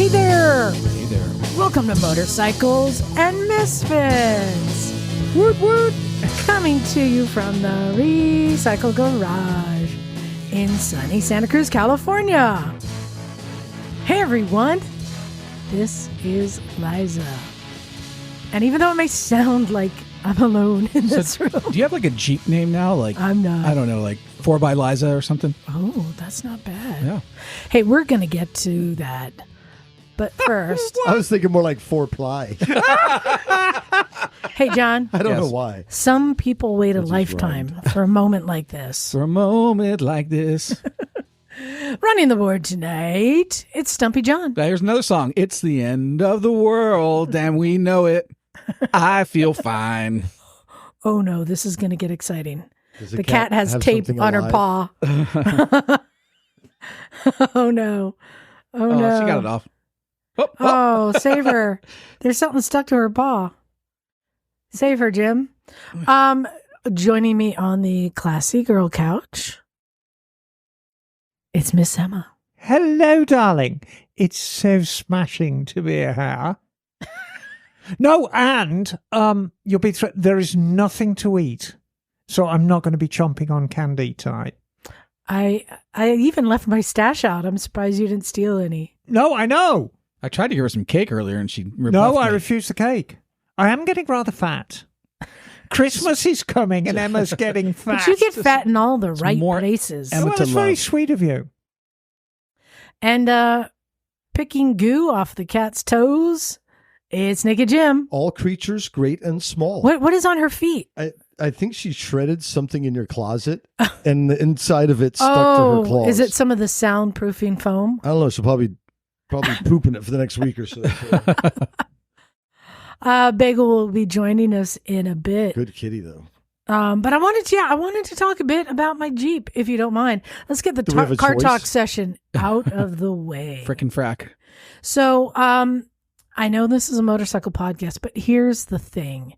there! Hey there. Welcome to Motorcycles and Misfits! Woot woot! Coming to you from the Recycle Garage in sunny Santa Cruz, California. Hey everyone, this is Liza. And even though it may sound like I'm alone in this room. Do you have like a Jeep name now? Like I'm not. I don't know, like 4x Liza or something? Oh, that's not bad. Yeah. Hey, we're going to get to that. But first. I was thinking more like 4-ply. Hey, John. I don't Yes. know why. Some people wait a That just lifetime for a moment like this. For a moment like this. Running the board tonight, it's Stumpy John. Here's another song. It's the end of the world, and we know it. I feel fine. Oh no, this is going to get exciting. Does The cat has have tape something on her alive? paw. Oh no. Oh no. She got it off. Oh, Oh, save her. There's something stuck to her paw. Save her, Jim. Joining me on the classy girl couch, it's Miss Emma. Hello, darling. It's so smashing to be here. No, and you'll be. There is nothing to eat, so I'm not going to be chomping on candy tonight. I even left my stash out. I'm surprised you didn't steal any. No, I know. I tried to give her some cake earlier, and she rebuffed No, me. I refuse the cake. I am getting rather fat. Christmas is coming, and Emma's getting fat. But you get fat in all the right more places. Emma Well, to that's very love. sweet of you. And picking goo off the cat's toes, it's Naked Jim. All creatures, great and small. What is on her feet? I think she shredded something in your closet, and the inside of it stuck to her claws. Is it some of the soundproofing foam? I don't know. She'll probably pooping it for the next week or so. Bagel will be joining us in a bit. Good kitty though. But I wanted to talk a bit about my Jeep, if you don't mind. Let's get the Do we have a car choice? talk session out of the way. Frickin' frack. So, I know this is a motorcycle podcast, but here's the thing.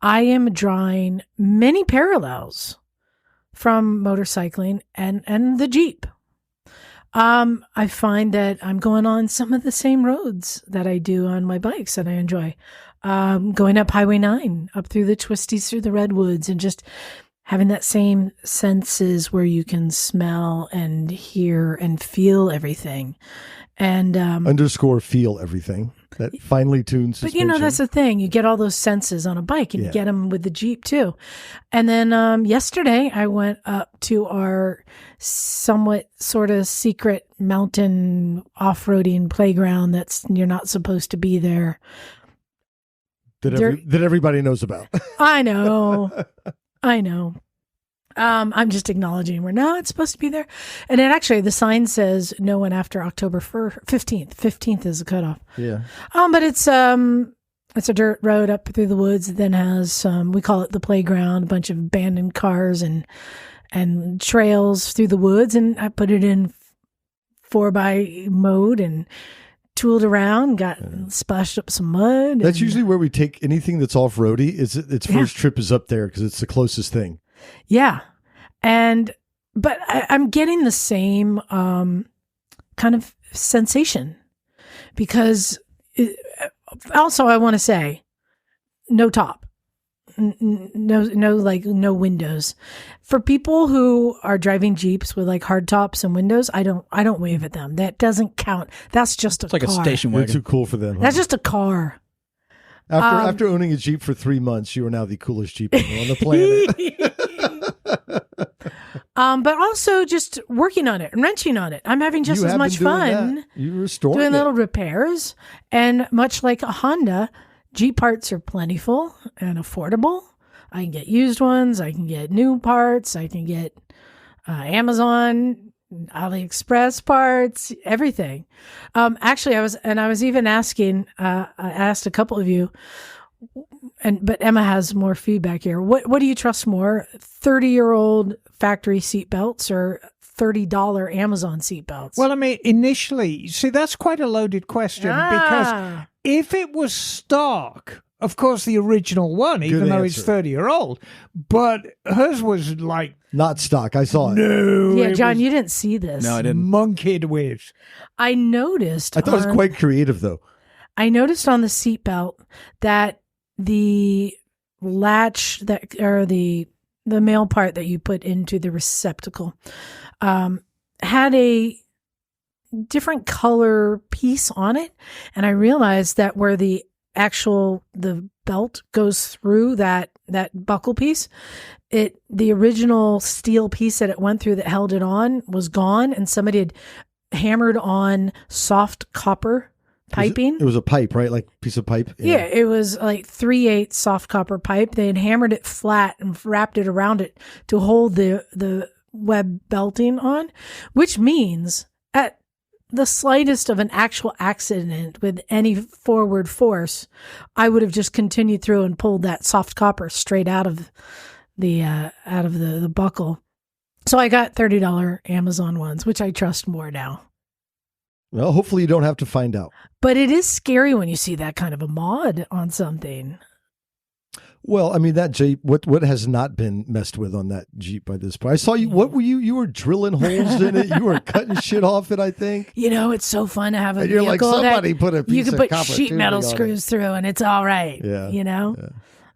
I am drawing many parallels from motorcycling and the Jeep. I find that I'm going on some of the same roads that I do on my bikes that I enjoy. Going up Highway 9, up through the twisties, through the redwoods, and just having that same senses where you can smell and hear and feel everything. And Underscore feel everything. That finely tuned but suspension. that's the thing. You get all those senses on a bike, and you Yeah. get them with the Jeep too. And then yesterday I went up to our somewhat sort of secret mountain off-roading playground you're not supposed to be there. that everybody knows about. I know. I'm just acknowledging we're not supposed to be there. And then actually the sign says no one after October 15th. 15th is the cutoff. Yeah. But it's a dirt road up through the woods that then has we call it the playground, a bunch of abandoned cars and trails through the woods, and I put it in 4x mode and tooled around, got splashed up some mud. That's usually where we take anything that's off-roady. Its first trip is up there because it's the closest thing. Yeah. But I'm getting the same kind of sensation because also I want to say no top, no windows. For people who are driving Jeeps with like hard tops and windows, I don't wave at them. That doesn't count. That's just It's like car. a station Way wagon. too cool for them. huh? That's just a car. After owning a Jeep for 3 months, you are now the coolest Jeep owner on the planet. But also just working on it and wrenching on it. I'm having just You as have much been doing fun that. You're restoring doing it. little repairs. And much like a Honda, Jeep parts are plentiful and affordable. I can get used ones. I can get new parts. I can get Amazon, AliExpress parts, everything. Actually, I was even asking. I asked a couple of you, but Emma has more feedback here. What do you trust more? 30-year-old factory seat belts or $30 Amazon seat belts? Well, I mean, initially, see, that's quite a loaded question because if it was stock, of course, the original one, even Good though it's answer. 30-year-old, but hers was like Not stock. I saw it. No. Yeah, it John, was you didn't see this. No, I didn't. monkeyed with. I noticed. I thought it was quite creative, though. I noticed on the seatbelt that the latch or the male part that you put into the receptacle had a different color piece on it, and I realized that where the belt goes through that buckle piece, the original steel piece that it went through that held it on was gone, and somebody had hammered on soft copper piping. It was a pipe, right? Like piece of pipe. Yeah, it was like 3/8 soft copper pipe. They had hammered it flat and wrapped it around it to hold the web belting on, which means at the slightest of an actual accident with any forward force, I would have just continued through and pulled that soft copper straight out of the buckle. So I got $30 Amazon ones, which I trust more now. Well, hopefully you don't have to find out. But it is scary when you see that kind of a mod on something. Well, I mean, that Jeep, what has not been messed with on that Jeep by this point? I saw you, what were you? You were drilling holes in it. You were cutting shit off it, I think. You know, it's so fun to have a and you're vehicle like, somebody that put a piece you can of put copper sheet metal tubing on screws through and it's all right. Yeah. You know? Yeah.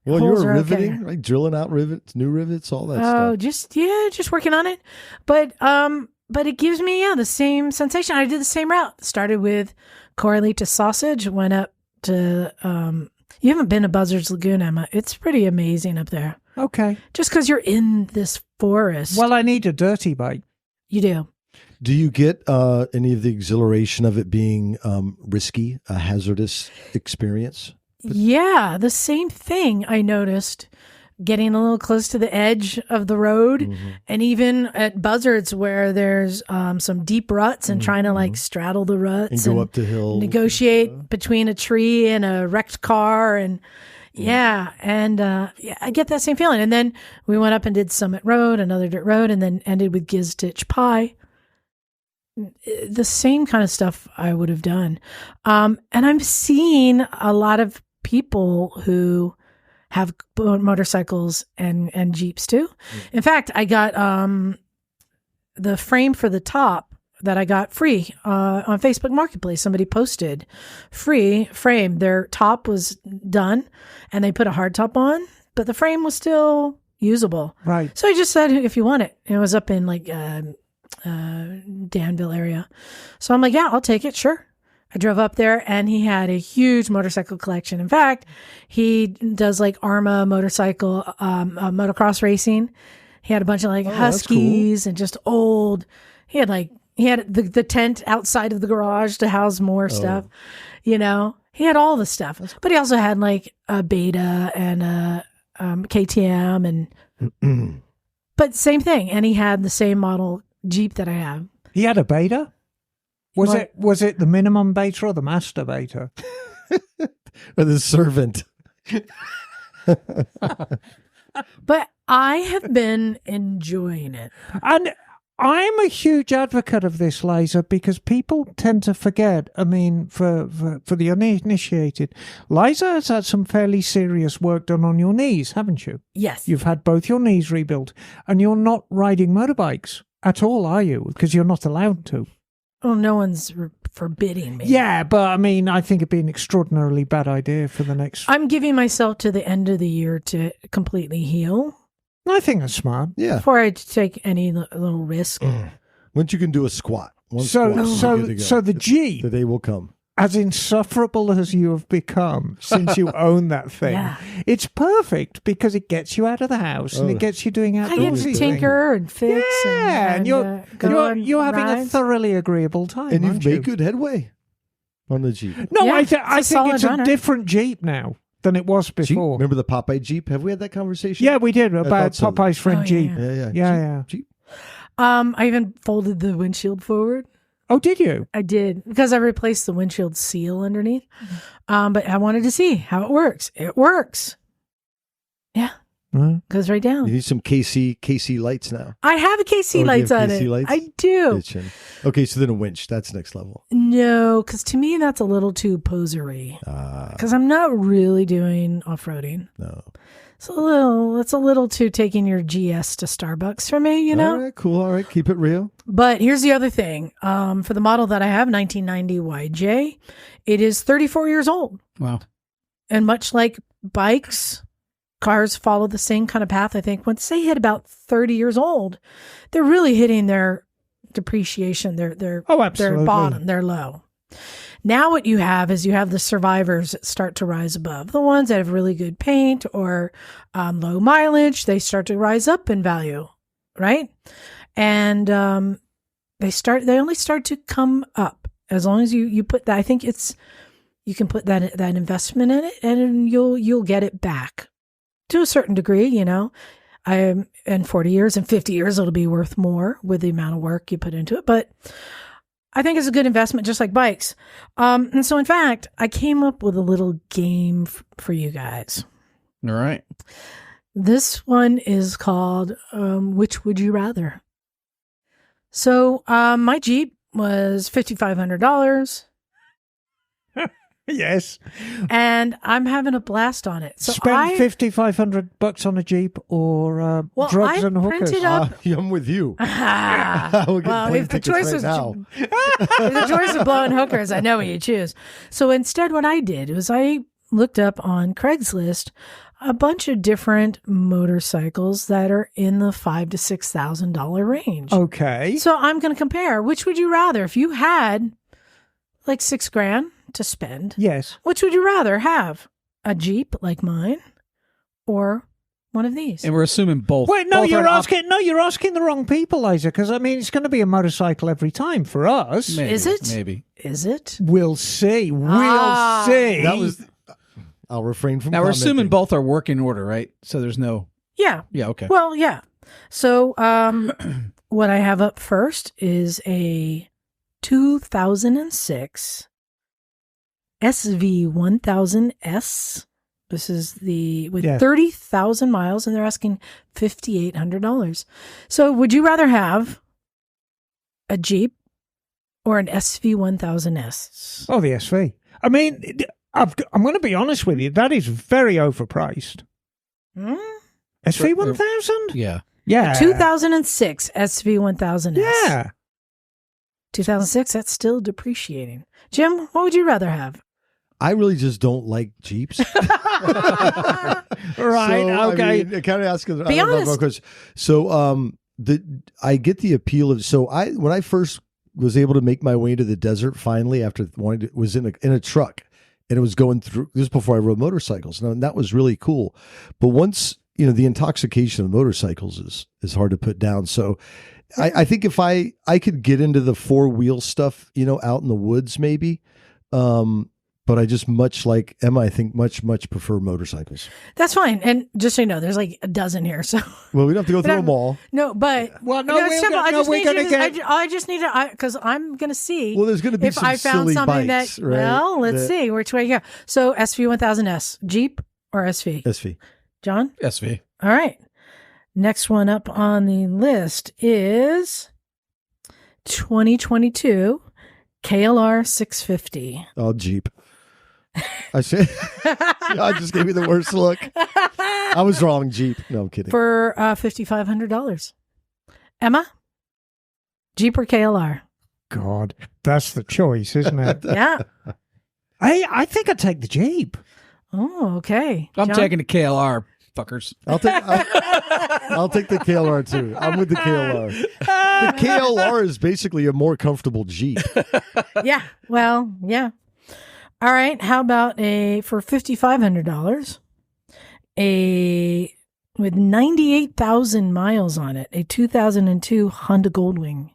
Well, you Holes were are riveting, okay. right? Drilling out rivets, new rivets, all that Oh, stuff. just working on it. But it gives me, the same sensation. I did the same route. Started with Corley to Sausage, went up to, you haven't been to Buzzard's Lagoon, Emma. It's pretty amazing up there. Okay. Just because you're in this forest. Well, I need a dirty bike. You do. Do you get any of the exhilaration of it being risky, a hazardous experience? Yeah, the same thing I noticed getting a little close to the edge of the road, and even at Buzzards where there's some deep ruts and trying to like straddle the ruts And go up the hill. negotiate between a tree and a wrecked car, and I get that same feeling. And then we went up and did Summit Road, another dirt road, and then ended with Giz Ditch Pie. The same kind of stuff I would have done. And I'm seeing a lot of people who have motorcycles and Jeeps too. In fact, I got the frame for the top that I got free on Facebook Marketplace. Somebody posted free frame. Their top was done and they put a hard top on, but the frame was still usable. Right. So I just said, if you want it. It was up in like Danville area. So I'm like, yeah, I'll take it. Sure. I drove up there and he had a huge motorcycle collection. In fact, he does like Arma motorcycle, motocross racing. He had a bunch of like Huskies and just old. He had the tent outside of the garage to house more stuff. You know, he had all the stuff, but he also had like a Beta and a KTM and, but same thing. And he had the same model Jeep that I have. He had a Beta? Was it the minimum beta or the master beta? Or the servant. But I have been enjoying it. And I'm a huge advocate of this, Liza, because people tend to forget. I mean, for the uninitiated, Liza has had some fairly serious work done on your knees, haven't you? Yes. You've had both your knees rebuilt, and you're not riding motorbikes at all, are you? Because you're not allowed to. Well, no one's forbidding me. Yeah, but I mean, I think it'd be an extraordinarily bad idea for the next... I'm giving myself to the end of the year to completely heal I think that's smart. Yeah. before I take any little risk. Once you can do a squat. One So squat, you're good to go. the Jeep, The day will come. as insufferable as you have become since you own that thing, Yeah. it's perfect because it gets you out of the house and it gets you doing I get outdoorsy to things. tinker and fix. Yeah, and you're having a rides. thoroughly agreeable time, And aren't you've you? made good headway on the Jeep. No, Yeah, I it's a think solid it's runner. a different Jeep now than it was Jeep? before. Remember the Popeye Jeep? Have we had that conversation? Yeah, we did about thought so. Popeye's friend Oh, Jeep. yeah. Yeah. Jeep. I even folded the windshield forward. Oh, did you? I did because I replaced the windshield seal underneath. But I wanted to see how it works. It works. Yeah. Goes right down. You need some KC lights now. I have a KC Oh, you lights have on KC it. lights? I do. Kitchen. Okay, so then a winch. That's next level. No, because to me that's a little too posery. Because I'm not really doing off-roading. No. It's a little too taking your GS to Starbucks for me, you know? All right, cool. All right, keep it real. But here's the other thing. For the model that I have, 1990 YJ, it is 34 years old. Wow. And much like bikes, cars follow the same kind of path. I think once they hit about 30 years old, they're really hitting their depreciation, their bottom, their low. Now what you have is you have the survivors that start to rise above. The ones that have really good paint or low mileage, they start to rise up in value, right? And they only start to come up as long as you put that. I think you can put that investment in it, and you'll get it back to a certain degree. You know, in 40 years and 50 years, it'll be worth more with the amount of work you put into it. But I think it's a good investment, just like bikes. And so, in fact, I came up with a little game for you guys. All right. This one is called Which Would You Rather? So my Jeep was $5,500. Yes. And I'm having a blast on it. So Spend $5,500 on a Jeep or drugs and hookers. Printed up. I'm with you. Well, if the choice was blowing hookers, I know what you choose. So instead, what I did was I looked up on Craigslist a bunch of different motorcycles that are in the $5,000 to $6,000 range. Okay. So I'm going to compare. Which would you rather? If you had like $6,000 to spend, yes, which would you rather have? A Jeep like mine, or one of these? And we're assuming both. Wait, no, both you're asking the wrong people, Liza. Because I mean, it's going to be a motorcycle every time for us. Maybe, is it? Maybe. Is it? We'll see. We'll see. That was. I'll refrain from. Now we're assuming commenting. both are working order, right? So there's no. Yeah. Yeah. Okay. Well, yeah. So, what I have up first is a 2006 SV1000S. This is with 30,000 miles, and they're asking $5,800. So, would you rather have a Jeep or an SV1000S? Oh, the SV. I mean, I'm going to be honest with you. That is very overpriced. SV1000? Yeah. Yeah. 2006 SV1000S. Yeah. 2006, that's still depreciating. Jim, what would you rather have? I really just don't like Jeeps. Right. Okay. I mean, kind of asking. Be honest. So, I get the appeal of. So when I first was able to make my way into the desert, finally after was in a truck, and it was going through. This was before I rode motorcycles, and that was really cool. But once the intoxication of motorcycles is hard to put down. So, I think if I could get into the 4-wheel stuff, out in the woods, maybe. But I just, much like Emma, I think much prefer motorcycles. That's fine. And just so you know, there's like a dozen here. So well, we don't have to go through them all. No, but well, no, I just need to because I'm going to see. Well, there's going to be if some I found silly something bikes, that. right? Well, let's see which way you go. So SV1000S, Jeep or SV? SV. John? SV. All right. Next one up on the list is 2022 KLR 650. Oh, Jeep. I said, I just gave you the worst look. I was wrong, Jeep. No, I'm kidding. For $5,500. Emma? Jeep or KLR? God, that's the choice, isn't it? Yeah. I think I'd take the Jeep. Oh, okay. I'm John? taking the KLR, fuckers. I'll take the KLR too. I'm with the KLR. The KLR is basically a more comfortable Jeep. Yeah. Well, yeah. All right. How about for $5,500, with 98,000 miles on it, a 2002 Honda Goldwing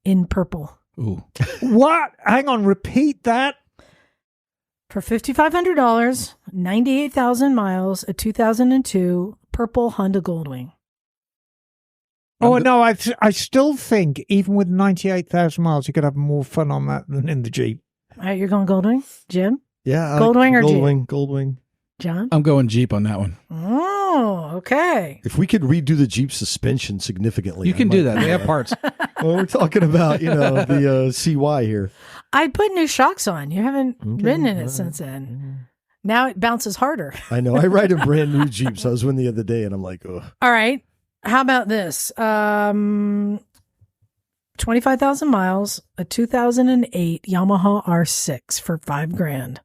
in purple. Ooh. What? Hang on. Repeat that. For $5,500, 98,000 miles, a 2002 purple Honda Goldwing. Oh, no, I still think even with 98,000 miles, you could have more fun on that than in the Jeep. All right, you're going Goldwing? Jim? Yeah. Goldwing or Jeep? Goldwing. John? I'm going Jeep on that one. Oh, Oh, okay. If we could redo the Jeep suspension significantly, You can do that. They have parts. Well, we're talking about, the CY here. I'd put new shocks on. You haven't ridden in it since then. Now it bounces harder. I know. I ride a brand new Jeep, so I was one the other day, and I'm like, oh. All right. How about this? 25,000 miles, a 2008 Yamaha R6 for $5,000.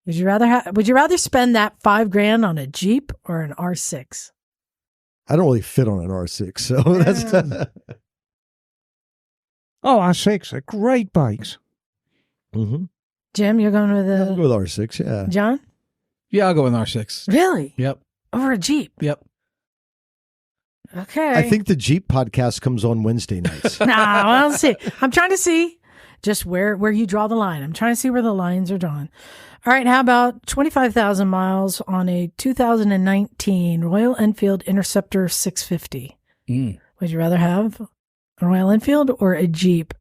Would you rather spend that $5,000 on a Jeep or an R6? I don't really fit on an R6, so that's. Oh, R6 are great bikes. Mm-hmm. Jim, you're going with I'll a go with R6, yeah. John? Yeah, I'll go with R6. Really? Yep. Over a Jeep? Yep. Okay. I think the Jeep podcast comes on Wednesday nights. Nah, we'll see. I'm trying to see just where you draw the line. I'm trying to see where the lines are drawn. All right, how about 25,000 miles on a 2019 Royal Enfield Interceptor 650? Would you rather have a Royal Enfield or a Jeep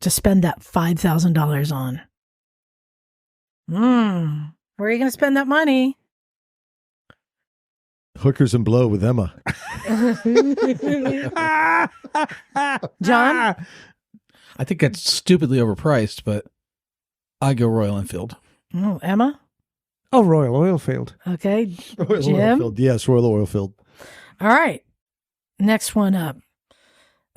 to spend that $5,000 on? Where are you going to spend that money? Hookers and blow with Emma. John? I think that's stupidly overpriced, but I go Royal Enfield. Oh, Emma? Oh, Royal Oilfield. Okay. Royal Jim? Oilfield. Yes, Royal Oilfield. All right. Next one up.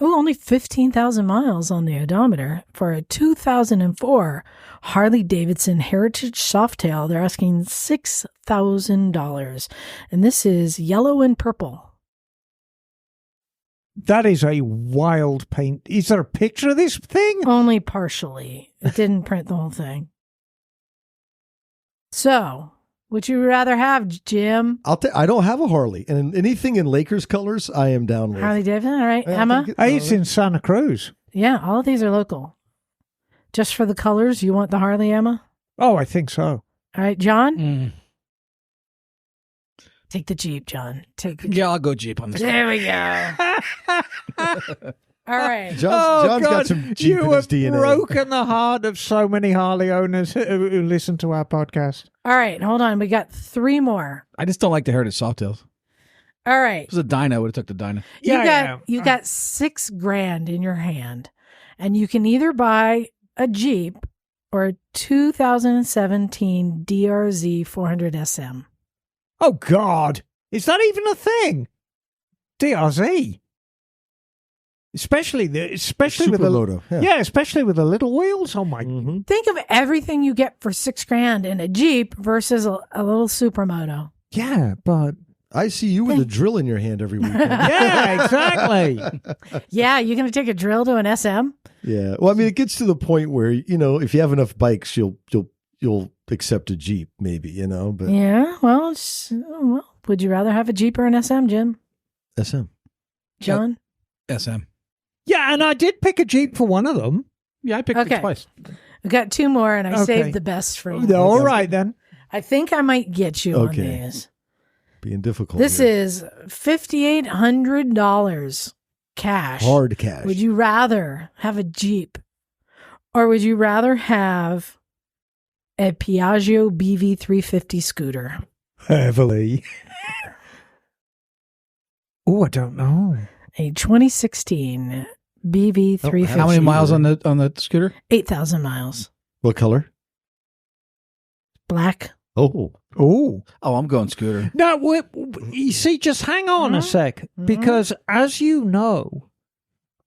Oh, only 15,000 miles on the odometer for a 2004 Harley Davidson Heritage Softail. They're asking $6,000. And this is yellow and purple. That is a wild paint. Is there a picture of this thing? Only partially. It didn't print the whole thing. So, would you rather have, Jim? I don't have a Harley, and anything in Lakers colors, I am down with. Harley Davidson? All right. Yeah, Emma? Hey, it's in Santa Cruz. Yeah, all of these are local. Just for the colors, you want the Harley, Emma? Oh, I think so. All right, John? Take the Jeep, John. Take the Jeep. Yeah, I'll go Jeep on this. There we go. All right. John's got some Jeep you in his have DNA. broken the heart of so many Harley owners who listen to our podcast. All right, hold on. We got 3 more. I just don't like the Heritage Softails. All right. If it was a Dyna, I would have took the Dyna. You got $6,000 in your hand, and you can either buy a Jeep or a 2017 DRZ 400 SM. Oh, God. Is that even a thing? DRZ. Especially with the Supermoto. yeah, especially with the little wheels. Oh my! Mm-hmm. Think of everything you get for $6,000 in a Jeep versus a little Supermoto. Yeah, but I see you with a drill in your hand every weekend. yeah, exactly. Yeah, you're going to take a drill to an SM? Yeah. Well, I mean, it gets to the point where if you have enough bikes, you'll accept a Jeep, maybe. But Yeah. Well, would you rather have a Jeep or an SM, Jim? SM. John? SM. Yeah, and I did pick a Jeep for one of them. Yeah, I picked Okay. it twice. We've got 2 more, and I Okay. saved the best for you. All right then. I think I might get you on Okay. these. Being difficult. This here. is $5,800 cash. hard cash. Would you rather have a Jeep, or would you rather have a Piaggio BV350 scooter? Heavily. Oh, I don't know. A 2016 BV350. How many miles on the scooter? 8,000 miles. What color? Black. Oh. Oh. Oh, I'm going scooter. No, you see, just hang on a sec, because as you know,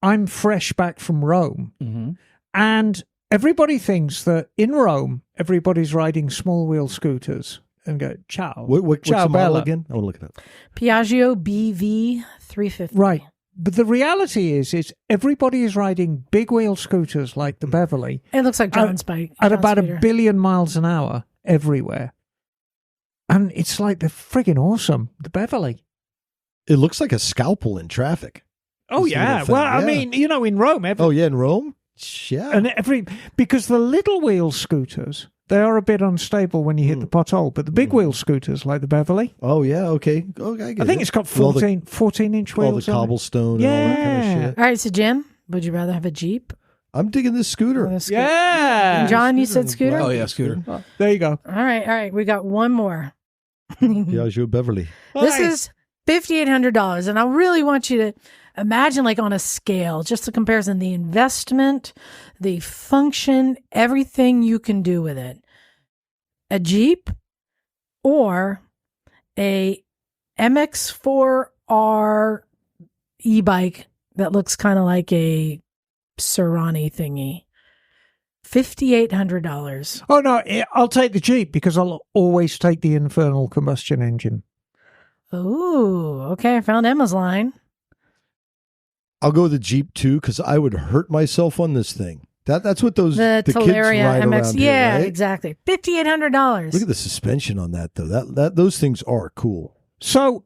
I'm fresh back from Rome, and everybody thinks that in Rome, everybody's riding small wheel scooters and go, ciao. What's ciao, the model Bella. again? I want to look it up. Piaggio BV350. Right. But the reality is everybody is riding big wheel scooters like the Beverly It looks like John's bike. at John's about scooter. 1 billion miles an hour everywhere. And it's like they're friggin' awesome, the Beverly. It looks like a scalpel in traffic. Oh, This little yeah. thing, Well, I yeah. mean, in Rome, Oh, yeah, in Rome? Yeah. and because the little wheel scooters, they are a bit unstable when you hit the pothole, but the big wheel scooters like the Beverly, Oh, yeah, okay. I get I think it. it's got With all the- 14-inch all the wheels on it. cobblestone and all that kind Yeah. of shit. All right, so Jim, would you rather have a Jeep I'm digging this scooter. or a scooter? Yeah. John, you said scooter? Oh, yeah, scooter. There you go. All right. We got one more. Piaggio Beverly. This is $5,800. And I really want you to imagine, like, on a scale, just a comparison, the investment, the function, everything you can do with it. A Jeep or a MX-4R e-bike that looks kind of like a Serrani thingy. $5,800. Oh, no, I'll take the Jeep because I'll always take the internal combustion engine. Oh, okay. I found Emma's line. I'll go with the Jeep too, because I would hurt myself on this thing. That's what those The kids Teleria ride MX. around Yeah, here, right? exactly. $5,800. Look at the suspension on that though. That those things are cool. So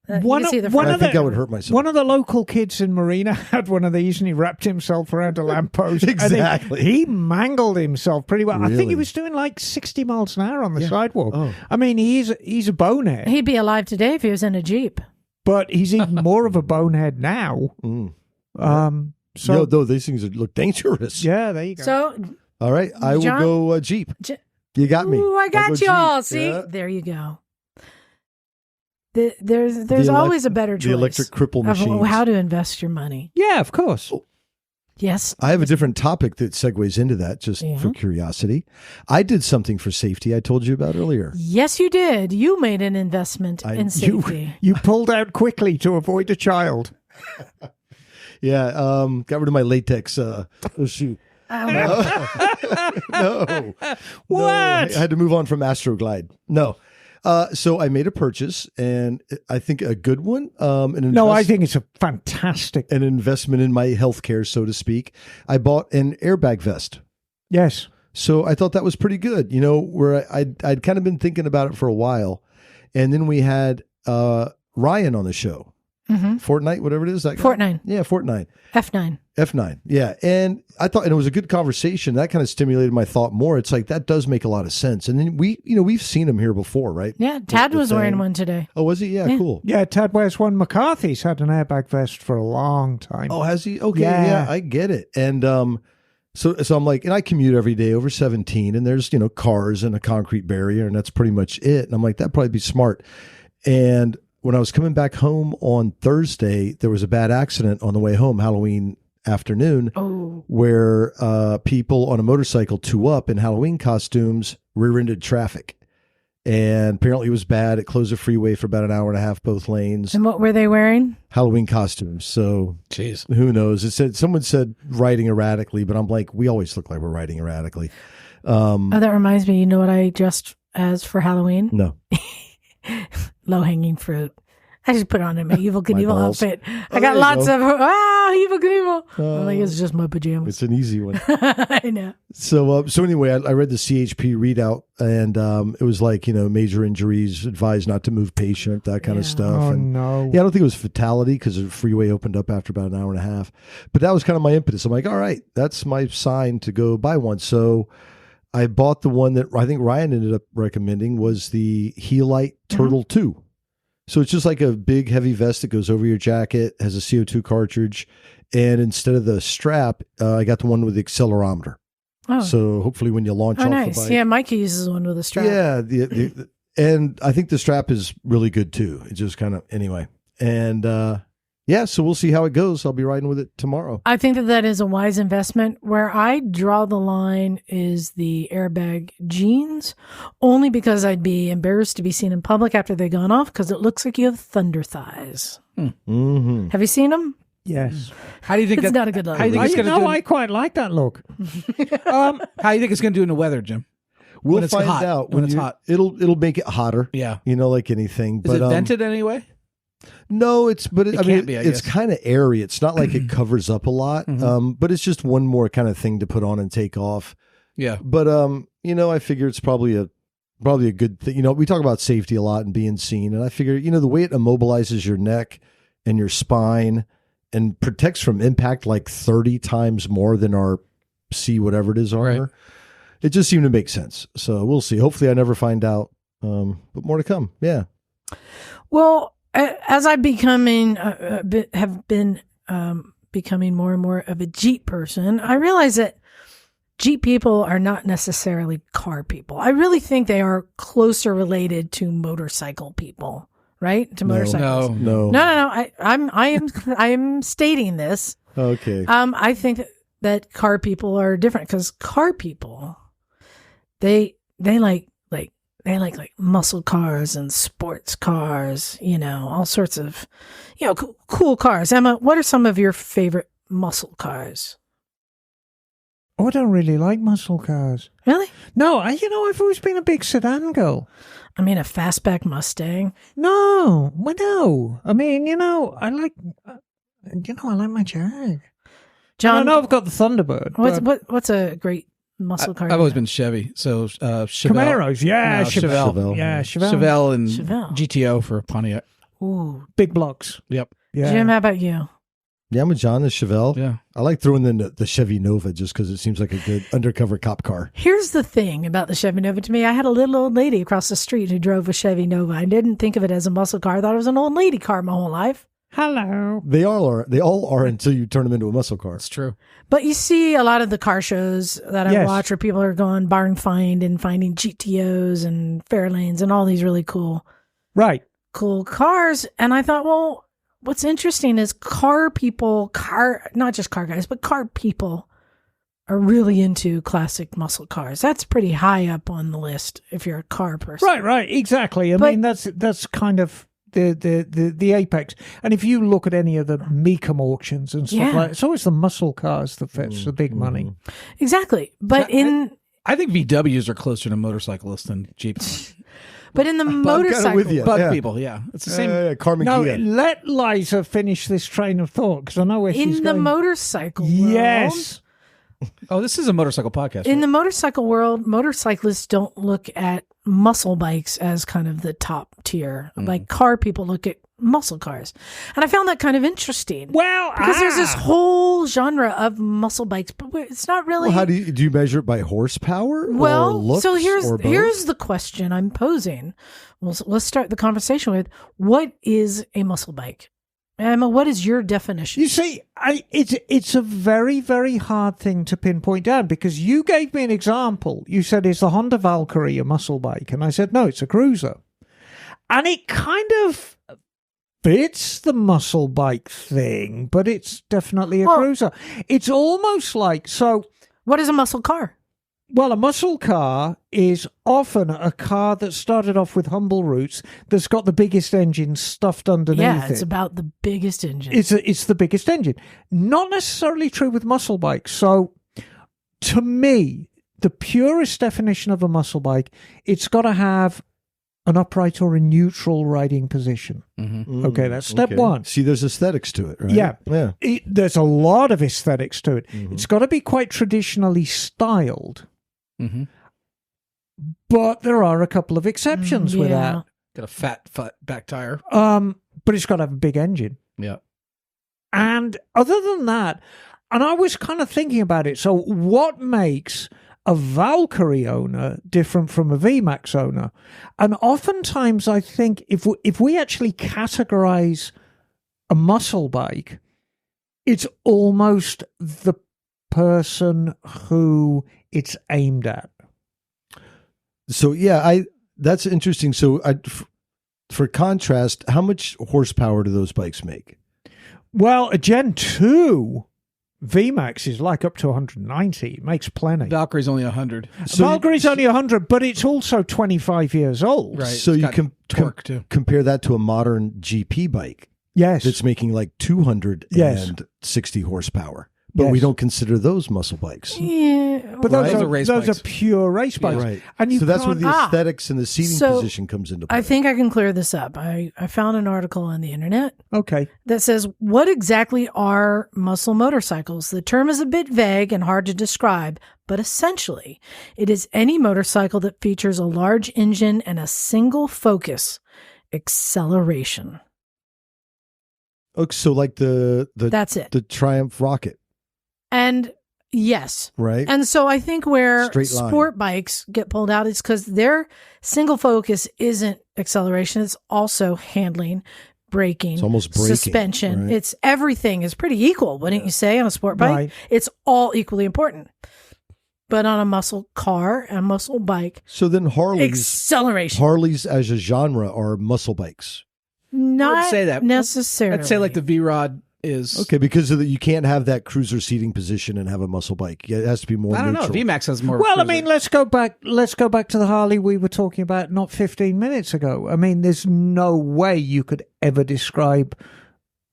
You one can of, see the one I of think the I would hurt myself. one of the local kids in Marina had one of these, and he wrapped himself around a lamppost. Exactly. And he mangled himself pretty well. I think he Really? was doing like 60 miles an hour on the Yeah. sidewalk. Oh. I mean, he's a bonehead, He'd be alive today if he was in a Jeep. but he's even more of a bonehead now. Mm. So No, though these things look dangerous. yeah, there you go. So, All right, I will John? go Jeep. You got me. ooh, I I'll go got you all. Jeep. See, Yeah. there you go. There's always a better choice The electric cripple of machines. how to invest your money. Yeah, of course. Yes. I have a different topic that segues into that, just Yeah. for curiosity. I did something for safety I told you about earlier. Yes, you did. You made an investment in You, safety. you pulled out quickly to avoid a child. Yeah, got rid of my latex shoe. No. What? No, I had to move on from Astroglide. No. So I made a purchase, and I think a good one. No, I think it's a fantastic. an investment in my healthcare, so to speak. I bought an airbag vest. Yes. So I thought that was pretty good. You know, where I'd kind of been thinking about it for a while, and then we had Ryan on the show. Mm-hmm. Fortnite, whatever it is. That guy? Fortnite. Yeah, Fortnite. F9. F9. Yeah. And I thought, and it was a good conversation. That kind of stimulated my thought more. It's like, that does make a lot of sense. And then we've seen him here before, right? Yeah, Tad The was wearing thing. one today. Oh, was he? Yeah, Yeah. cool. Yeah, Tad wears one. McCarthy's had an airbag vest for a long time. Oh, has he? Okay. Yeah. Yeah, I get it. And, so I'm like, and I commute every day over 17, and there's, cars and a concrete barrier, and that's pretty much it. And I'm like, that'd probably be smart. And when I was coming back home on Thursday, there was a bad accident on the way home, Halloween afternoon, Oh. where people on a motorcycle, two up in Halloween costumes, rear-ended traffic. And apparently it was bad. It closed the freeway for about an hour and a half, both lanes. And what were they wearing? Halloween costumes. So Jeez. who knows? Someone said riding erratically, but I'm like, we always look like we're riding erratically. Oh, that reminds me. You know what I dressed as for Halloween? No. Low-hanging fruit. I just put on my Evil My Knievel balls. outfit. Oh, I got there you lots go. of, Evil Knievel. I'm like, it's just my pajamas. It's an easy one. I know. So anyway, I read the CHP readout, and it was like, major injuries, advised not to move patient, that kind of Yeah. stuff. Oh, And no. yeah, I don't think it was fatality because the freeway opened up after about an hour and a half. But that was kind of my impetus. I'm like, all right, that's my sign to go buy one. So I bought the one that I think Ryan ended up recommending, was the Helite Turtle 2. So it's just like a big heavy vest that goes over your jacket, has a CO2 cartridge, and instead of the strap, I got the one with the accelerometer. Oh, So hopefully when you launch off the nice. bike. Yeah, Mikey uses one with a strap. Yeah, and I think the strap is really good too. It just kind of, anyway. And yeah, so we'll see how it goes. I'll be riding with it tomorrow. I think that is a wise investment. Where I draw the line is the airbag jeans, only because I'd be embarrassed to be seen in public after they've gone off because it looks like you have thunder thighs. Mm-hmm. Have you seen them? Yes. How do you think It's that? not a good look. How do you think it's going to do? I quite like that look. How do you think it's going to do in the weather, Jim? We'll When it's find hot. out When it's hot. It'll make it hotter. Yeah. Like anything. Is But it vented anyway? No, it's It can't be, I it's guess. kind of airy. It's not like it covers up a lot. Mm-hmm. But it's just one more kind of thing to put on and take off. Yeah. But I figure it's probably a good thing. We talk about safety a lot and being seen, and I figure, the way it immobilizes your neck and your spine and protects from impact like 30 times more than our C whatever it is armor. Right. It just seemed to make sense. So we'll see. Hopefully I never find out. But more to come. Yeah. Well, as I'm becoming becoming more and more of a Jeep person, I realize that Jeep people are not necessarily car people. I really think they are closer related to motorcycle people, right? To motorcycles. No. I am stating this. Okay. I think that car people are different because car people, they like muscle cars and sports cars, all sorts of, cool cars. Emma, what are some of your favorite muscle cars? Oh, I don't really like muscle cars. Really? No, I've always been a big sedan girl. I mean, a fastback Mustang. No. I mean, I like my Jag. John, I know I've got the Thunderbird. What's a great muscle car? I've always been Chevy. So Chevelle. Camaros, yeah, No, Chevelle. Yeah, Chevelle. Chevelle and Chevelle. GTO for Pontiac. Ooh. Big blocks. Yep. Yeah. Jim, how about you? Yeah, I'm with John, the Chevelle. Yeah. I like throwing in the Chevy Nova just because it seems like a good undercover cop car. Here's the thing about the Chevy Nova to me. I had a little old lady across the street who drove a Chevy Nova. I didn't think of it as a muscle car. I thought it was an old lady car my whole life. Hello. They all are until you turn them into a muscle car. That's true. But you see a lot of the car shows that I Yes. watch where people are going barn find and finding GTOs and Fairlanes and all these really cool cars. And I thought, well, what's interesting is not just car guys, but car people are really into classic muscle cars. That's pretty high up on the list if you're a car person. Right, exactly. I mean, that's kind of the apex. And if you look at any of the Mecum auctions and stuff like, it's always the muscle cars that fetch the big money. Exactly. But I think VWs are closer to motorcyclists than Jeeps. But in the motorcycle, with you. Bug Yeah. people, yeah. It's the same. Carmen No, Gia. let Liza finish this train of thought because I know where she's in the going. motorcycle world, Yes. Oh, this is a motorcycle podcast. in right? the motorcycle world, motorcyclists don't look at muscle bikes as kind of the top tier. Like car people look at muscle cars. And I found that kind of interesting. Well, Because there's this whole genre of muscle bikes, but it's not really. Well, how do you measure it by horsepower? Well, or looks, so or both? here's the question I'm posing. Well, so let's start the conversation with, what is a muscle bike? Emma, what is your definition? You see, it's a very, very hard thing to pinpoint down because you gave me an example. You said, is the Honda Valkyrie a muscle bike? And I said, no, it's a cruiser. And it kind of fits the muscle bike thing, but it's definitely a cruiser. It's almost like, What is a muscle car? well, a muscle car is often a car that started off with humble roots that's got the biggest engine stuffed underneath Yeah, it. it's about the biggest engine. It's the biggest engine. Not necessarily true with muscle bikes. So, to me, the purest definition of a muscle bike, it's got to have an upright or a neutral riding position. Okay, that's step one. See, there's aesthetics to it, right? Yeah. There's a lot of aesthetics to it. It's got to be quite traditionally styled. But there are a couple of exceptions with that. Got a fat back tire. But it's got to have a big engine. Yeah. And other than that, and I was kind of thinking about it. So what makes a Valkyrie owner different from a VMAX owner? And oftentimes I think if we actually categorize a muscle bike, it's almost the person who it's aimed at. So yeah, that's interesting. So for contrast, how much horsepower do those bikes make? Well, a Gen 2 VMAX is like up to 190. It makes plenty. Valkyrie's only 100. So Valkyrie's only 100, but it's also 25 years old. Right. So It's you got can torque too. compare that to a modern GP bike Yes. that's making like 260 horsepower. But we don't consider those muscle bikes. Yeah. But Those are race those bikes. are pure race bikes. Right. And you So that's where can't- the aesthetics and the seating So, position comes into play. I think I can clear this up. I found an article on the internet Okay. that says, what exactly are muscle motorcycles? The term is a bit vague and hard to describe, but essentially, it is any motorcycle that features a large engine and a single focus, acceleration. Okay, so like That's it. the Triumph Rocket, And yes. right? And so I think where Straight line. sport bikes get pulled out is because their single focus isn't acceleration. It's also handling, braking, It's almost braking, suspension. right? It's everything is pretty equal, wouldn't you say, on a sport bike? Right. It's all equally important. but on a muscle car and a muscle bike. So then Acceleration. Harleys as a genre are muscle bikes. Not I would say that. necessarily. I'd say like the V-Rod is. Okay, because you can't have that cruiser seating position and have a muscle bike. It has to be more I don't neutral. know. VMAX has more. Well, I cruiser. mean, let's go back to the Harley we were talking about not 15 minutes ago. I mean, there's no way you could ever describe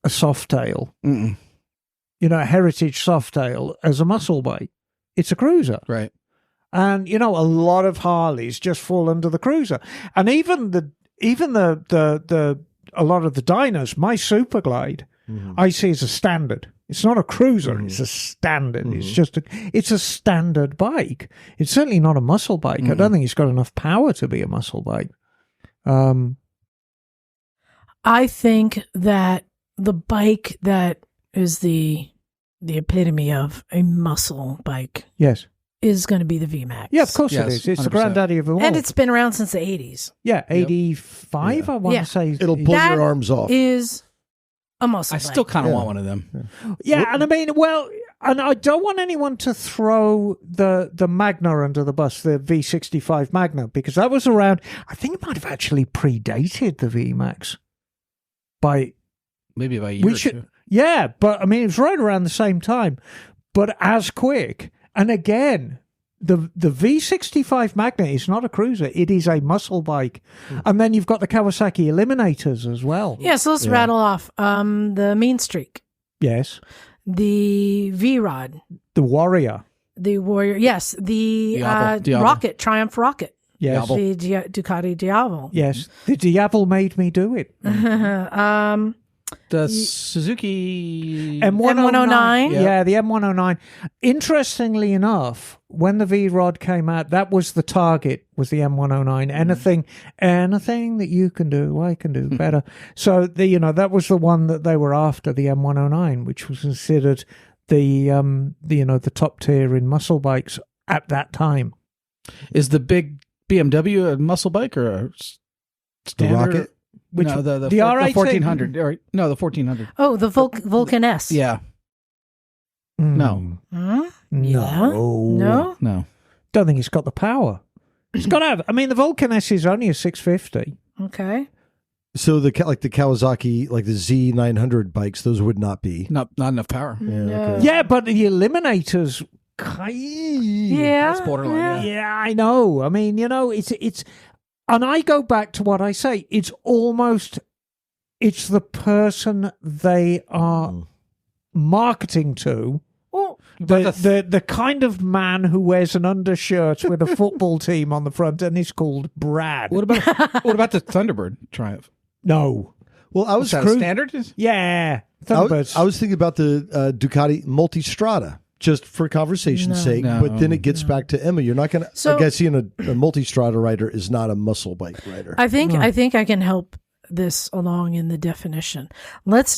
a Softail, a Heritage Softail as a muscle bike. It's a cruiser. Right. And, a lot of Harleys just fall under the cruiser. And even a lot of the Dynos, my Super Glide, I see as a standard. It's not a cruiser. It's a standard. It's a standard bike. It's certainly not a muscle bike. I don't think it's got enough power to be a muscle bike. I think that the bike that is the epitome of a muscle bike Yes. is going to be the VMAX. Yeah, of course Yes, it is. It's the 100%. granddaddy of them all. And it's been around since the 80s. Yeah, 85, I want Yeah. to say. It'll pull That your arms off. Is a muscle I bike. still kind of Yeah. want one of them. Yeah, and I mean, and I don't want anyone to throw the Magna under the bus, the V65 Magna, because that was around, I think it might have actually predated the VMAX by... Maybe by a year or two. Yeah, but I mean, it was right around the same time, but as quick. And again, the V65 Magna is not a cruiser; it is a muscle bike. And then you've got the Kawasaki Eliminators as well. Yeah, so let's rattle off the Mean Streak, Yes, the V-Rod, the Warrior. the Warrior. Yes, the Diablo. Rocket, Triumph Rocket. Yes, The Ducati Diavol. yes. The Diablo made me do it. The Suzuki M109. Yeah, the M109. Interestingly enough, when the V-Rod came out, that was the target, was the M109. Anything that you can do, I can do better. So, that was the one that they were after, the M109, which was considered the top tier in muscle bikes at that time. Is the big BMW a muscle bike or a The standard? Rocket? No, the R18? 1400. No, the 1400. Oh, the Vulcan S. Yeah. No. Huh? No. No? Don't think it's got the power. It's got to have. I mean, the Vulcan S is only a 650. Okay. So the Kawasaki, like the Z900 bikes, those would not be. Not enough power. No. Yeah, but the Eliminators. Yeah. That's borderline, Yeah, I know. I mean, it's. And I go back to what I say. It's the person they are marketing to. Well, The kind of man who wears an undershirt with a football team on the front and is called Brad. What about the Thunderbird Triumph? No. Well, I was Is that a standard? Yeah. I Thunderbirds. was thinking about the Ducati Multistrada, just for conversation's sake. No. But then it gets back to Emma. You're not going to. So- I guess seeing a Multistrada rider is not a muscle bike rider. I think I can help this along in the definition. Let's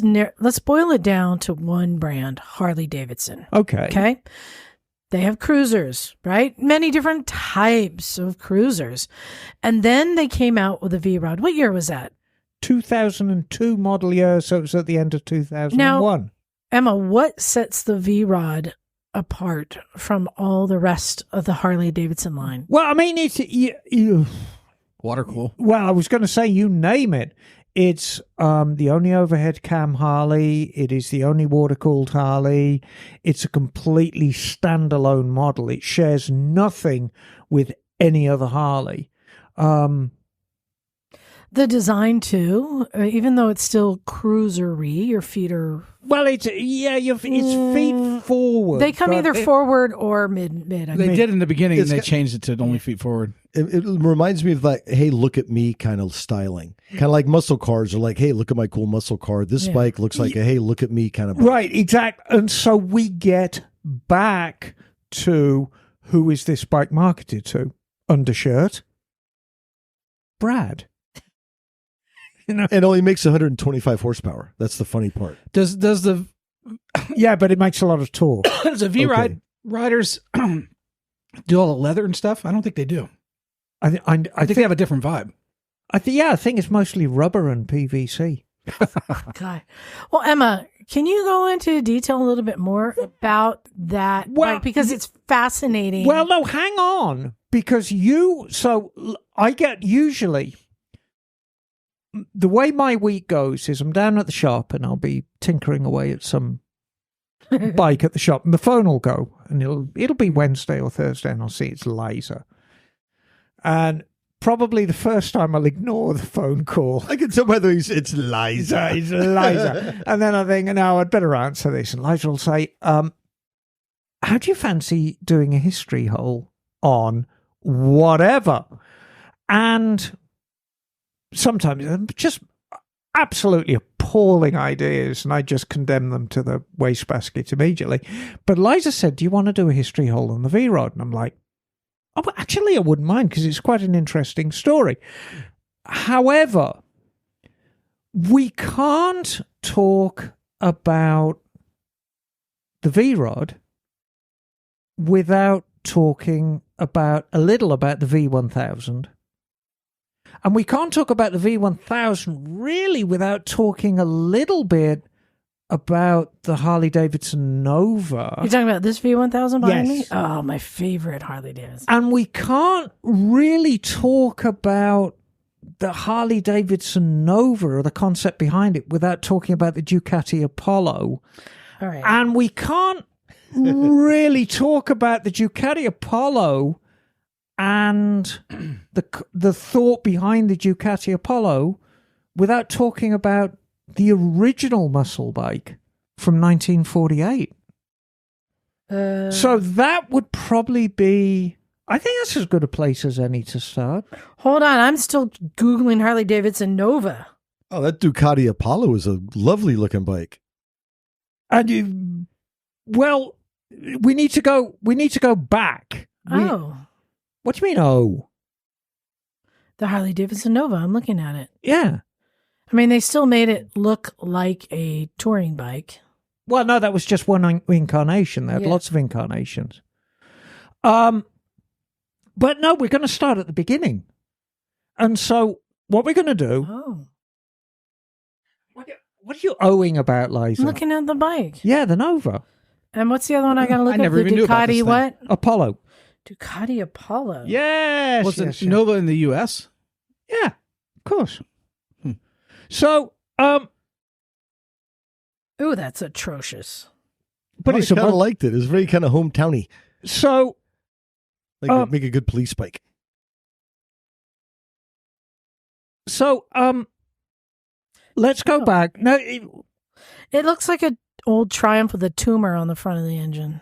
boil it down to one brand, Harley Davidson. Okay. Okay. They have cruisers, right? Many different types of cruisers. And then they came out with a V-Rod. What year was that? 2002 model year, so it was at the end of 2001. Now, Emma, what sets the V-Rod apart from all the rest of the Harley Davidson line? Well, I mean, it's Water cool. well, I was going to say, you name it. It's the only overhead cam Harley. It is the only water-cooled Harley. It's a completely standalone model. It shares nothing with any other Harley. The design too, even though it's still cruisery, your feet are Well, it's feet forward. they come but either forward or mid. I They mean. did in the beginning, and It's they got- changed it to only feet forward. It reminds me of like, hey, look at me kind of styling. Kind of like muscle cars are like, hey, look at my cool muscle car. This Yeah. bike looks like a hey, look at me kind of bike. Right, exactly. And so we get back to who is this bike marketed to? Undershirt? Brad. And only makes 125 horsepower. That's the funny part. Does the Yeah, but it makes a lot of torque. does the V-Ride riders do all the leather and stuff? I don't think they do. I I think they have a different vibe. think it's mostly rubber and PVC. God. Well, Emma, Can you go into detail a little bit more about that? Well, because it's fascinating. Well, no, hang on. Because I get usually, the way my week goes is I'm down at the shop and I'll be tinkering away at some bike at the shop, and the phone will go, and it'll be Wednesday or Thursday, and I'll see it's Liza. And probably the first time I'll ignore the phone call. I can tell by the way it's Liza. It's Liza. And then I think, no, I'd better answer this. And Liza will say, how do you fancy doing a history hole on whatever? And sometimes just absolutely appalling ideas, and I just condemn them to the wastebasket immediately. But Liza said, do you want to do a history hole on the V-Rod? And I'm like, oh, well, actually, I wouldn't mind, because it's quite an interesting story. However, we can't talk about the V-Rod without talking about a little about the V1000. And we can't talk about the V1000 really without talking a little bit about the Harley Davidson Nova. You're talking about this V1000 behind me? Yes. Oh, my favorite Harley Davidson. And we can't really talk about the Harley Davidson Nova or the concept behind it without talking about the Ducati Apollo. All right. And we can't really talk about the Ducati Apollo and the thought behind the Ducati Apollo without talking about the original muscle bike from 1948. So that would probably be, I think that's as good a place as any to start. Hold on. I'm still Googling Harley Davidson Nova. Oh, that Ducati Apollo is a lovely looking bike. And we need to go back. What do you mean, oh? The Harley Davidson Nova. I'm looking at it. Yeah. I mean, they still made it look like a touring bike. Well, no, that was just one incarnation. They had lots of incarnations. But no, we're going to start at the beginning. And so what we're going to do... Oh. What are you owing about, Liza? I'm looking at the bike. Yeah, the Nova. And what's the other one I got to look at? never even knew about this Ducati thing. what? Apollo. Ducati Apollo. Yes. Was yes, it Nova in the U.S.? Yeah, of course. So, Ooh, that's atrocious. but I it's kind of about, liked it. It was very kind of hometowny. so, Like make a good police bike. let's go back. No, It looks like an old Triumph with a tumor on the front of the engine.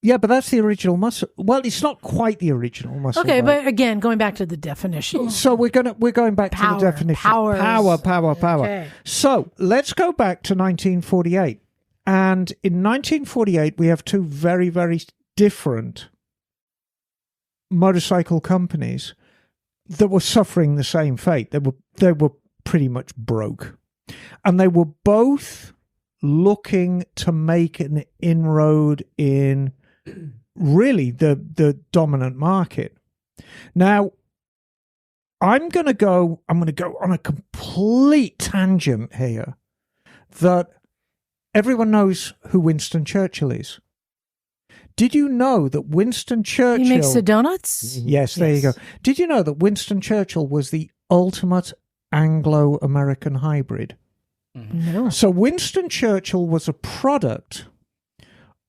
yeah, but that's the original muscle. Well, it's not quite the original muscle. Okay, bike. but again, going back to the definition. So we're going back to the definition. Powers. Power. Okay. So let's go back to 1948. And in 1948, we have two very, very different motorcycle companies that were suffering the same fate. They were pretty much broke. And they were both looking to make an inroad in really the dominant market. Now, I'm going to go on a complete tangent here that everyone knows who Winston Churchill is. Did you know that Winston Churchill... He makes the donuts? Yes, there you go. Did you know that Winston Churchill was the ultimate Anglo-American hybrid? No. So Winston Churchill was a product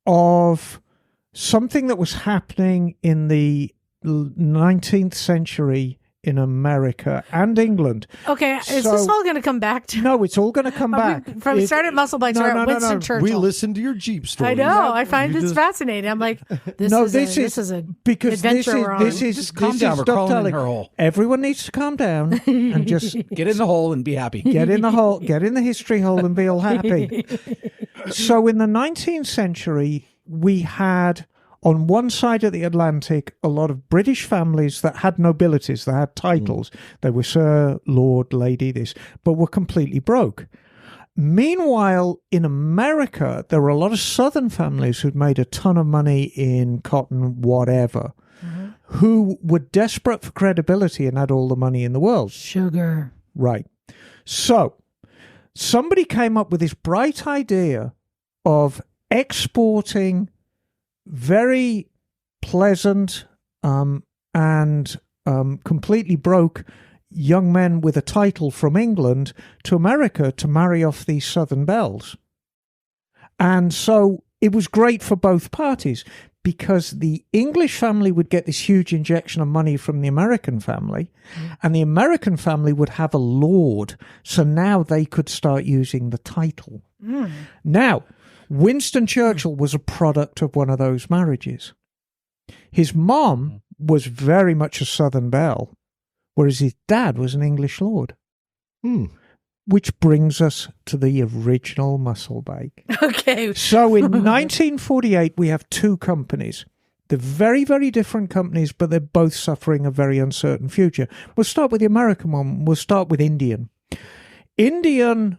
of something that was happening in the 19th century in America and England. Okay, is this So- all going to come back to... No, it's all going to come back. From started muscle bikes are Winston Churchill. We listened to your Jeep story. I know. I find this fascinating. I'm like, this is a because adventure we're on. this is Just calm down. We're crawling in her hole. Everyone needs to calm down and just Get in the hole and be happy. get in the hole, get in the history hole, and be all happy. So in the 19th century, we had on one side of the Atlantic a lot of British families that had nobilities, that had titles. They were Sir, Lord, Lady, this, but were completely broke. Meanwhile, in America, there were a lot of Southern families who'd made a ton of money in cotton, whatever, who were desperate for credibility and had all the money in the world. Sugar. Right. So somebody came up with this bright idea of exporting very pleasant and completely broke young men with a title from England to America to marry off these Southern belles. And so it was great for both parties because the English family would get this huge injection of money from the American family, and the American family would have a lord. So now they could start using the title. Now, Winston Churchill was a product of one of those marriages. His mom was very much a Southern belle, whereas his dad was an English lord. Which brings us to the original muscle bike. Okay. So in 1948, we have two companies. They're very, very different companies, but they're both suffering a very uncertain future. We'll start with the American one. We'll start with Indian. Indian,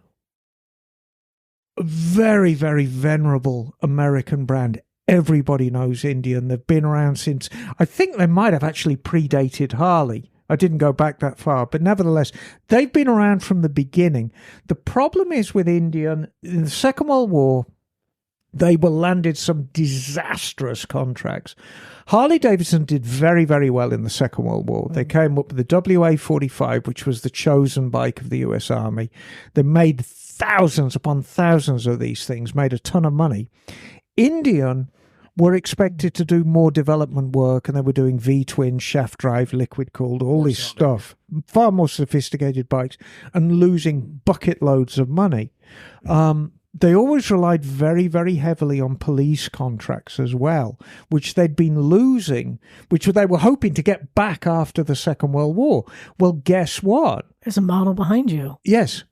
very, very venerable American brand. Everybody knows Indian. They've been around since, I think they might have actually predated Harley. I didn't go back that far, but nevertheless, they've been around from the beginning. The problem is with Indian, in the Second World War, they were landed some disastrous contracts. Harley-Davidson did very, very well in the Second World War. They came up with the WA-45, which was the chosen bike of the US Army. They made thousands upon thousands of these things, made a ton of money. Indian were expected to do more development work, and they were doing V-twin, shaft drive, liquid cooled, all this stuff, far more sophisticated bikes, and losing bucket loads of money. They always relied very, very heavily on police contracts as well, which they'd been losing, which they were hoping to get back after the Second World War. Well, guess what? There's a model behind you Yes.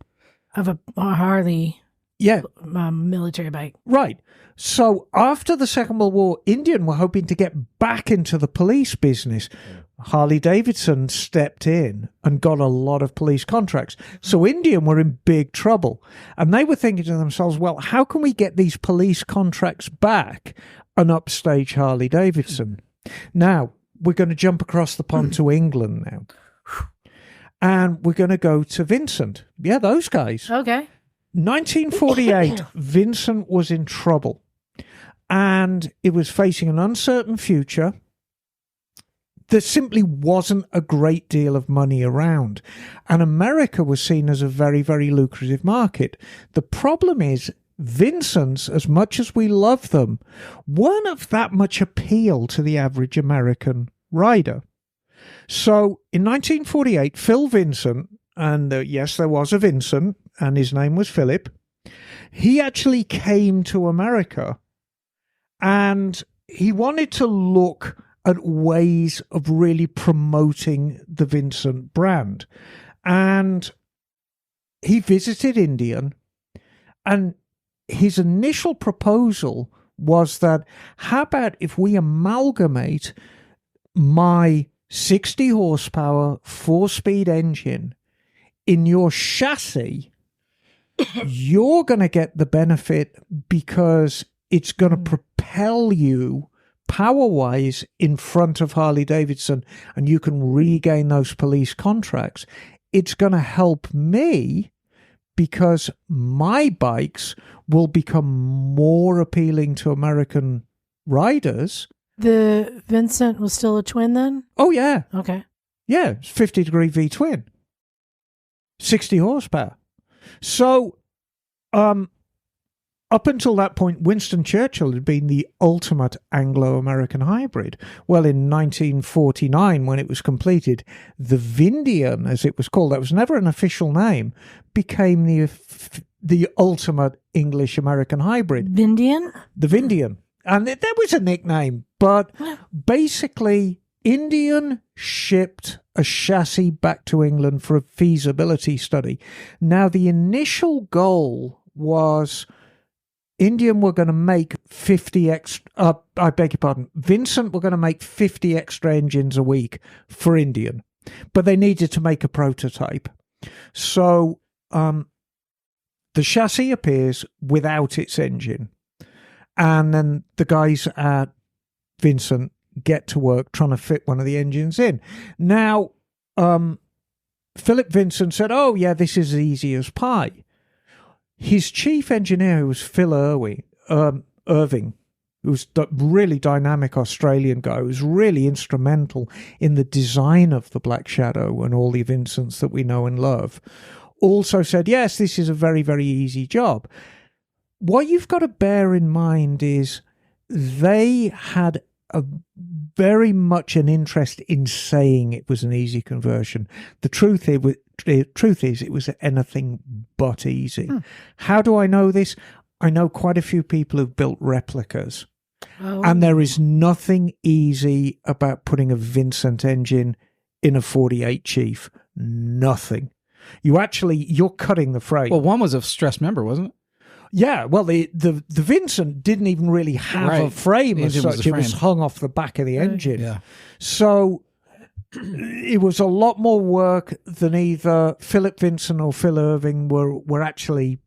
of a Harley Yeah. Military bike. Right. So after the Second World War, Indian were hoping to get back into the police business. Harley-Davidson stepped in and got a lot of police contracts. So Indian were in big trouble. And they were thinking to themselves, well, how can we get these police contracts back and upstage Harley-Davidson? Now, we're going to jump across the pond to England now. And we're going to go to Vincent. Yeah, those guys. Okay. 1948, Vincent was in trouble. And it was facing an uncertain future. There simply wasn't a great deal of money around. And America was seen as a very, very lucrative market. The problem is, Vincent's, as much as we love them, weren't of that much appeal to the average American rider. So in 1948, Phil Vincent, and yes, there was a Vincent, and his name was Philip, he actually came to America. And he wanted to look at ways of really promoting the Vincent brand. And he visited Indian, and his initial proposal was that, how about if we amalgamate my 60 horsepower 4-speed engine in your chassis, you're going to get the benefit because it's going to propel you power-wise in front of Harley-Davidson, and you can regain those police contracts. It's going to help me because my bikes will become more appealing to American riders. The Vincent was still a twin then? Oh, yeah. Okay. Yeah, it's 50-degree V-twin. 60 horsepower. So, up until that point, Winston Churchill had been the ultimate Anglo-American hybrid. Well, in 1949, when it was completed, the Vindian, as it was called, that was never an official name, became the ultimate English-American hybrid. Vindian? The Vindian. And there was a nickname, but basically, Indian shipped a chassis back to England for a feasibility study. Now, the initial goal was Indian were going to make 50 extra, I beg your pardon, Vincent were going to make 50 extra engines a week for Indian, but they needed to make a prototype. So the chassis appears without its engine, and then the guys at Vincent get to work trying to fit one of the engines in. Now, Philip Vincent said, oh, yeah, this is as easy as pie. his chief engineer, who was Phil Irving, who was a really dynamic Australian guy, who was really instrumental in the design of the Black Shadow and all the Vincents that we know and love, also said, yes, this is a very, very easy job. What you've got to bear in mind is they had a very much an interest in saying it was an easy conversion. The truth is it was anything but easy. How do I know this? I know quite a few people who've built replicas, and there is nothing easy about putting a Vincent engine in a 48 Chief. Nothing. You're cutting the frame. Well, one was a stress member, wasn't it? Yeah, well, the Vincent didn't even really have a frame as such. It was hung off the back of the engine. Yeah. So it was a lot more work than either Philip Vincent or Phil Irving were actually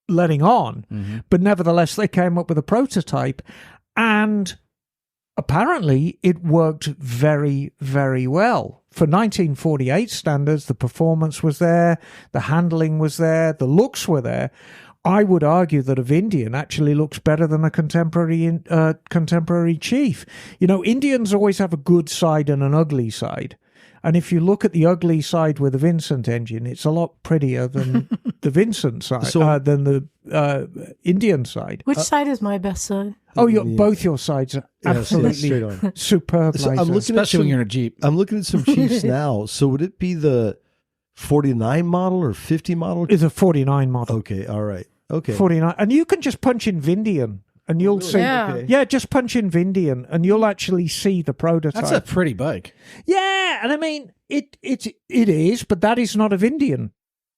letting on. Mm-hmm. But nevertheless, they came up with a prototype, and apparently it worked very, very well. For 1948 standards, the performance was there, the handling was there, the looks were there. I would argue that a Indian actually looks better than a contemporary Chief. You know, Indians always have a good side and an ugly side. And if you look at the ugly side with the Vincent engine, it's a lot prettier than the Vincent side, than the Indian side. Which side is my best side? Oh, both your sides are absolutely superb. So I'm looking especially when you're in a Jeep. I'm looking at some Chiefs now. So would it be the 49 model or 50 model? It's a 49 model. Okay, all right. Okay. 49. And you can just punch in Vindian and you'll see. Yeah. Okay. Yeah, just punch in Vindian and you'll actually see the prototype. That's a pretty bike. Yeah, and I mean, it is, but that is not a Vindian.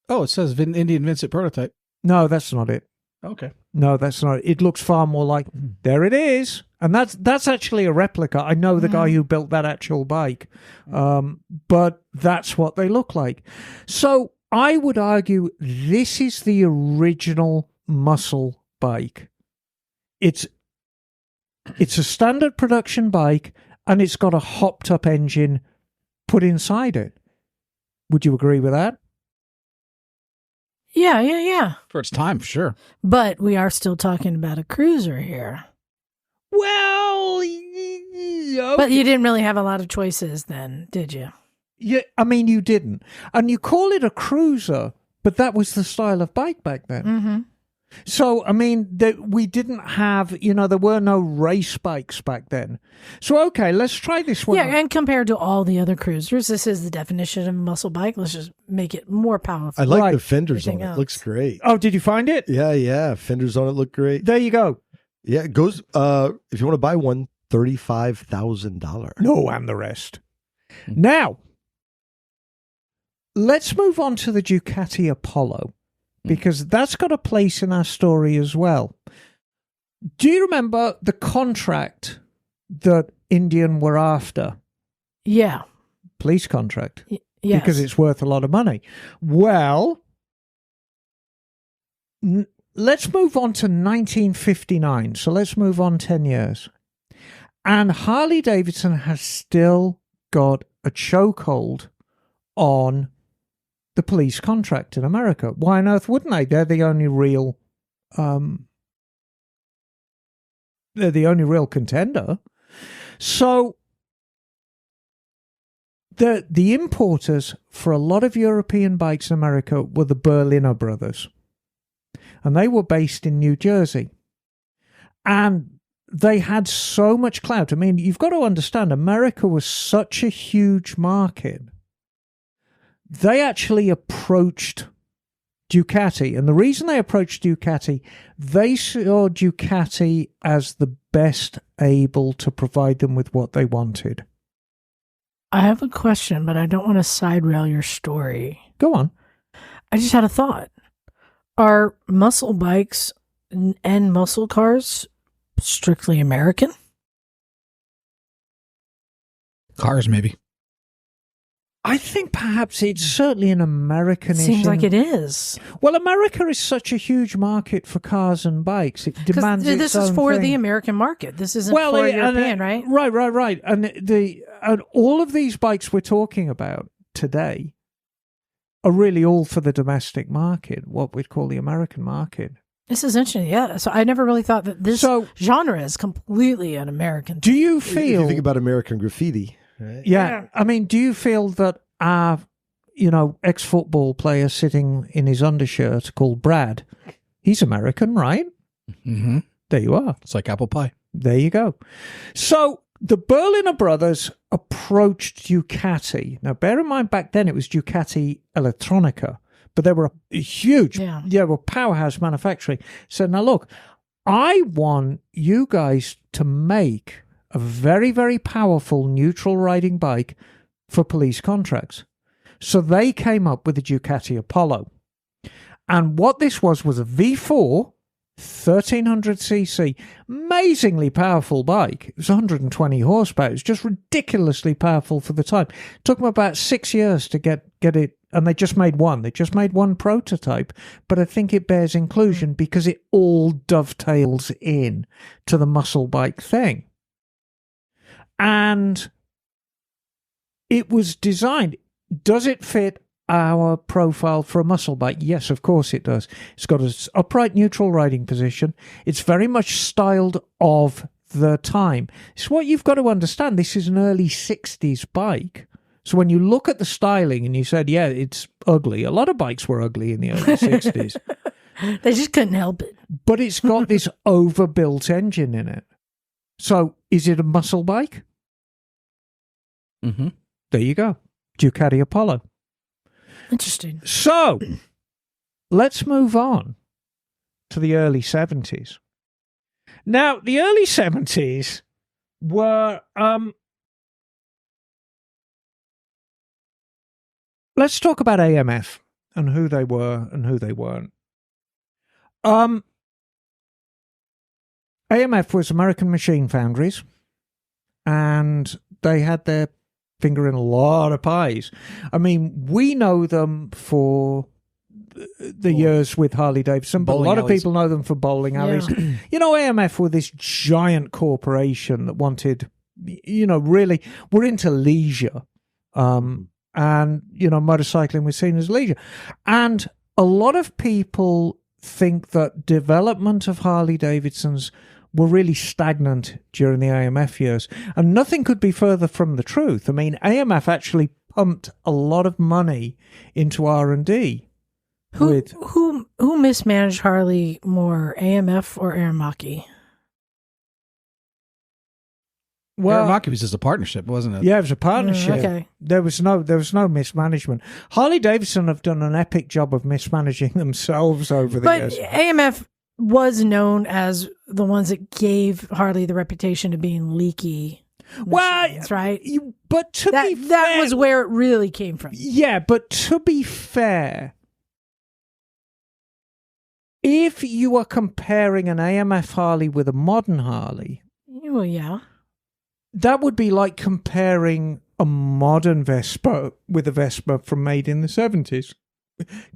Oh, it says Indian Vincent prototype. No, that's not it. Okay. No, that's not it. It looks far more like, there it is. And that's actually a replica. I know the guy who built that actual bike. But that's what they look like. So I would argue this is the original muscle bike. It's a standard production bike, and it's got a hopped up engine put inside it. Would you agree with that? Yeah. For its time, sure. But we are still talking about a cruiser here. Well, okay. But you didn't really have a lot of choices then, did you? Yeah, I mean, you didn't. And you call it a cruiser, but that was the style of bike back then. Mm-hmm. So, I mean, we didn't have, there were no race bikes back then. So, okay, let's try this one. Yeah, and compared to all the other cruisers, this is the definition of a muscle bike. Let's just make it more powerful. I like Right. the fenders on Everything it. else. Looks great. Oh, did you find it? Yeah. Fenders on it look great. There you go. Yeah, it goes, if you want to buy one, $35,000. No, and the rest. Now, let's move on to the Ducati Apollo, because that's got a place in our story as well. Do you remember the contract that Indian were after? Yeah. Police contract. Yes. Because it's worth a lot of money. Well, let's move on to 1959. So let's move on 10 years. And Harley Davidson has still got a chokehold on the police contract in America. Why on earth wouldn't they? They're the only real contender. So the importers for a lot of European bikes in America were the Berliner brothers. And they were based in New Jersey. And they had so much clout. I mean, you've got to understand, America was such a huge market. They actually approached Ducati. And the reason they approached Ducati, they saw Ducati as the best able to provide them with what they wanted. I have a question, but I don't want to side rail your story. Go on. I just had a thought. Are muscle bikes and muscle cars strictly American? Cars, maybe. I think perhaps it's certainly an American issue. Seems like it is. Well, America is such a huge market for cars and bikes. It demands this its is own for thing. the American market. This isn't for European, right? Right. And all of these bikes we're talking about today are really all for the domestic market, what we'd call the American market. This is interesting. Yeah. So I never really thought that this genre is completely an American. Do you If feel... you think about American graffiti, right? Yeah. I mean, do you feel that our, ex-football player sitting in his undershirt called Brad, he's American, right? Mm-hmm. There you are. It's like apple pie. There you go. So the Berliner brothers approached Ducati. Now, bear in mind, back then it was Ducati Elettronica, but they were a huge, were powerhouse manufacturing. So now look, I want you guys to make a very, very powerful neutral riding bike for police contracts. So they came up with the Ducati Apollo. And what this was a V4, 1300cc, amazingly powerful bike. It was 120 horsepower. It was just ridiculously powerful for the time. It took them about 6 years to get it, and they just made one. They just made one prototype, but I think it bears inclusion because it all dovetails in to the muscle bike thing. And it was designed. Does it fit our profile for a muscle bike? Yes, of course it does. It's got an upright neutral riding position. It's very much styled of the time. It's what you've got to understand. This is an early 60s bike. So when you look at the styling and you said, yeah, it's ugly. A lot of bikes were ugly in the early 60s. They just couldn't help it. But it's got this overbuilt engine in it. So is it a muscle bike? Mm-hmm. There you go. Ducati Apollo. Interesting. So, let's move on to the early 70s. Now, the early 70s were... let's talk about AMF and who they were and who they weren't. AMF was American Machine Foundries, and they had their finger in a lot of pies. I mean, we know them for the years with Harley Davidson, but a lot of people know them for bowling alleys. Yeah. AMF were this giant corporation that wanted, really, we're into leisure. And, motorcycling was seen as leisure. And a lot of people think that development of Harley Davidsons were really stagnant during the AMF years. And nothing could be further from the truth. I mean, AMF actually pumped a lot of money into R&D. Who mismanaged Harley more, AMF or Aramaki? Well, Aramaki was just a partnership, wasn't it? Yeah, it was a partnership. Okay. There was no mismanagement. Harley Davidson have done an epic job of mismanaging themselves over the years. But AMF was known as the ones that gave Harley the reputation of being leaky. Machines, right? But that was where it really came from. Yeah, but to be fair, if you are comparing an AMF Harley with a modern Harley, well, yeah, that would be like comparing a modern Vespa with a Vespa from made in the 70s.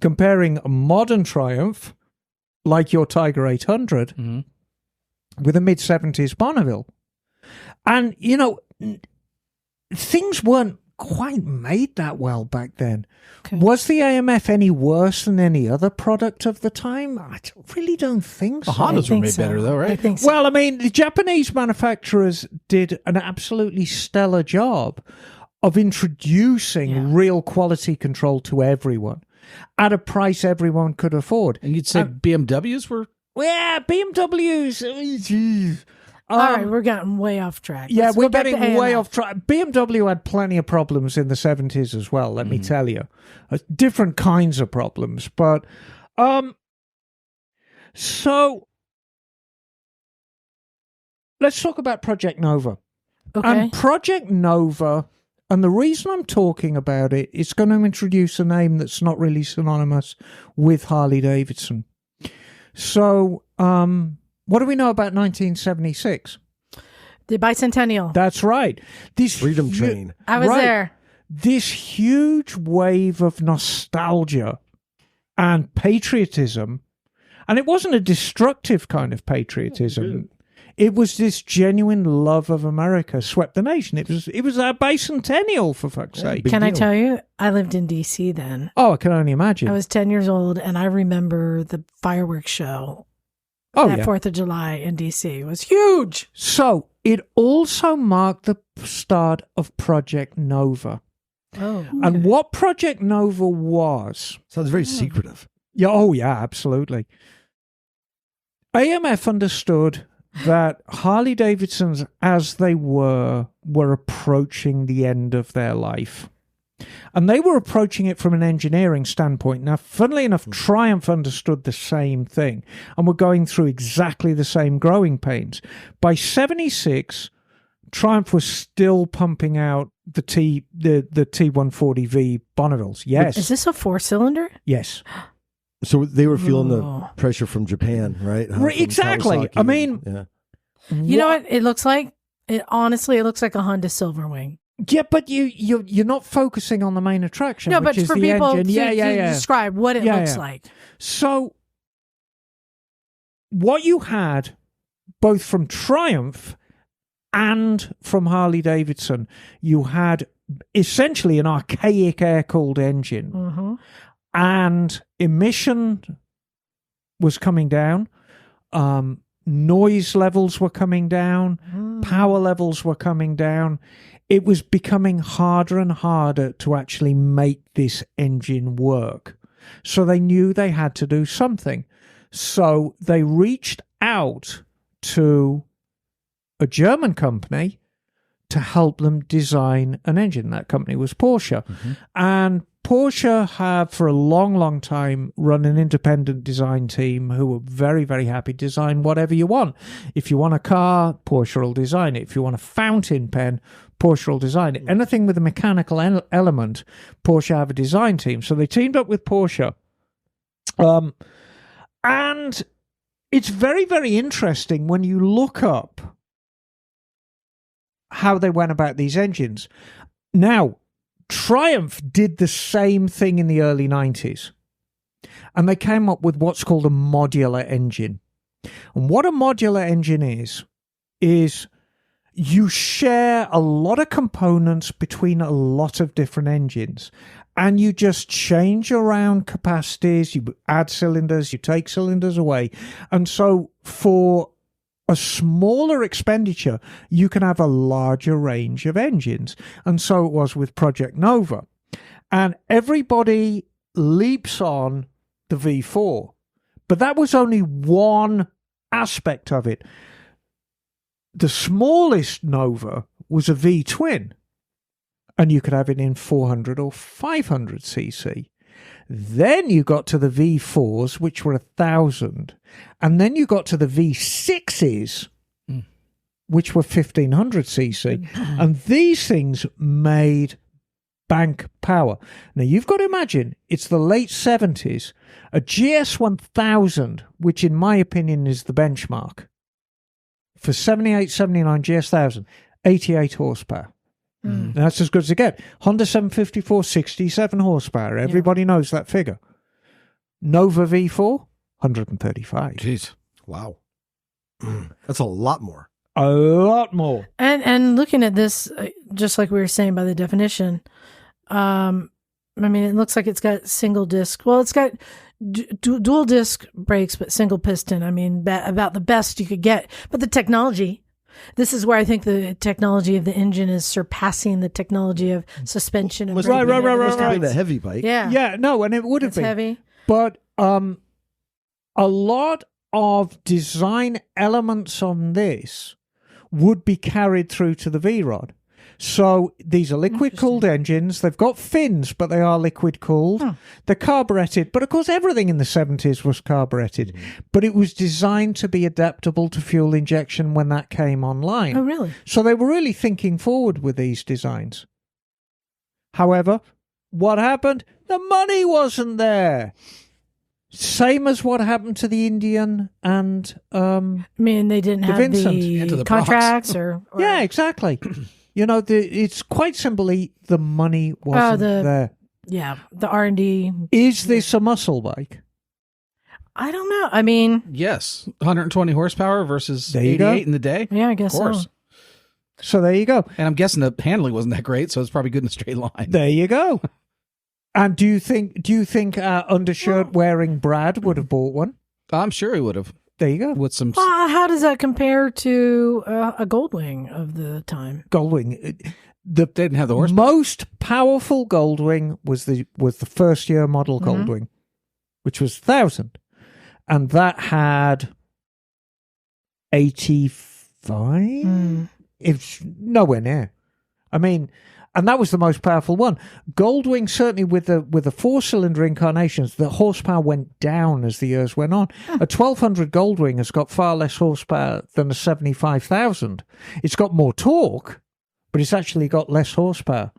Comparing a modern Triumph, like your Tiger 800, with a mid-70s Bonneville. And, things weren't quite made that well back then. Okay. Was the AMF any worse than any other product of the time? I really don't think so. The Hondas were made better, though, right? I think so. Well, I mean, the Japanese manufacturers did an absolutely stellar job of introducing real quality control to everyone at a price everyone could afford. And you'd say BMWs were? Yeah, BMWs. Geez. All right, we're getting way off track. We're getting way off track. BMW had plenty of problems in the 70s as well, let me tell you. Different kinds of problems. But, so, let's talk about Project Nova. Okay. And Project Nova, and the reason I'm talking about it, it's going to introduce a name that's not really synonymous with Harley Davidson. So, what do we know about 1976? The bicentennial. That's right. This Freedom Train. I was there. This huge wave of nostalgia and patriotism, and it wasn't a destructive kind of patriotism. it was this genuine love of America swept the nation. It was our bicentennial, for fuck's sake. Can I tell you? I lived in D.C. then. Oh, I can only imagine. I was 10 years old, and I remember the fireworks show. That 4th of July in D.C. was huge. So it also marked the start of Project Nova. Oh, and what Project Nova was... Sounds very secretive. Yeah, absolutely. AMF understood that Harley Davidsons, as they were approaching the end of their life. And they were approaching it from an engineering standpoint. Now, funnily enough, Triumph understood the same thing and were going through exactly the same growing pains. By 76, Triumph was still pumping out the T140V Bonnevilles. Yes. Is this a 4-cylinder? Yes. So they were feeling the pressure from Japan, right? From exactly. Kawasaki. I mean, you know what it looks like? Honestly, it looks like a Honda Silverwing. Yeah, but you're not focusing on the main attraction. No, which but is for the people engine. to describe what it looks like. So, what you had, both from Triumph and from Harley Davidson, you had essentially an archaic air-cooled engine, and emission was coming down. Noise levels were coming down. Power levels were coming down. It was becoming harder and harder to actually make this engine work. So they knew they had to do something. So they reached out to a German company to help them design an engine. That company was Porsche. And Porsche have, for a long, long time, run an independent design team who were very, very happy to design whatever you want. If you want a car, Porsche will design it. If you want a fountain pen, Porsche will design it. Anything with a mechanical element, Porsche have a design team. So they teamed up with Porsche. And it's very, very interesting when you look up how they went about these engines. Now, Triumph did the same thing in the early 90s. And they came up with what's called a modular engine. And what a modular engine is you share a lot of components between a lot of different engines. And you just change around capacities, you add cylinders, you take cylinders away. And so for a smaller expenditure, you can have a larger range of engines. And so it was with Project Nova. And everybody leaps on the V4. But that was only one aspect of it. The smallest Nova was a V-twin. And you could have it in 400 or 500 cc. Then you got to the V4s, which were 1,000. And then you got to the V6s, which were 1,500 cc. And these things made bank power. Now, you've got to imagine, it's the late 70s. A GS 1000, which in my opinion is the benchmark, for 78, 79 GS 1000, 88 horsepower. That's as good as it gets. Honda 754, 67 horsepower. Everybody knows that figure. Nova V4, 135. Jeez. Wow. That's a lot more. A lot more. And looking at this, just like we were saying by the definition, I mean, it looks like it's got single disc. Well, it's got dual disc brakes, but single piston. I mean, about the best you could get. But the technology... This is where I think the technology of the engine is surpassing the technology of suspension. And Must have been a heavy bike. Yeah. No, and it would have been heavy. But a lot of design elements on this would be carried through to the V-Rod. So these are liquid-cooled engines. They've got fins, but they are liquid-cooled. They're carburetted. But, of course, everything in the 70s was carburetted. But it was designed to be adaptable to fuel injection when that came online. Oh, really? So they were really thinking forward with these designs. However, what happened? The money wasn't there. Same as what happened to the Indian and... I mean, they didn't have the contracts or... Yeah, exactly. You know, it's quite simply the money wasn't there. Yeah, the R&D. Is this a muscle bike? I don't know. I mean, Yes. 120 horsepower versus There you 88 go. in the day. yeah, I guess Of course. so. So there you go. And I'm guessing the handling wasn't that great, so it's probably good in a straight line. There you go. And do you think undershirt wearing Brad would have bought one? I'm sure he would have. There you go. With some. How does that compare to a Goldwing of the time? Goldwing. The They didn't have the horsepower. most powerful Goldwing was the first year model Goldwing, which was 1,000, and that had 85. It's nowhere near. I mean, and that was the most powerful one. Goldwing, certainly with the 4-cylinder incarnations, the horsepower went down as the years went on. A 1,200 Goldwing has got far less horsepower than a 75,000. It's got more torque, but it's actually got less horsepower.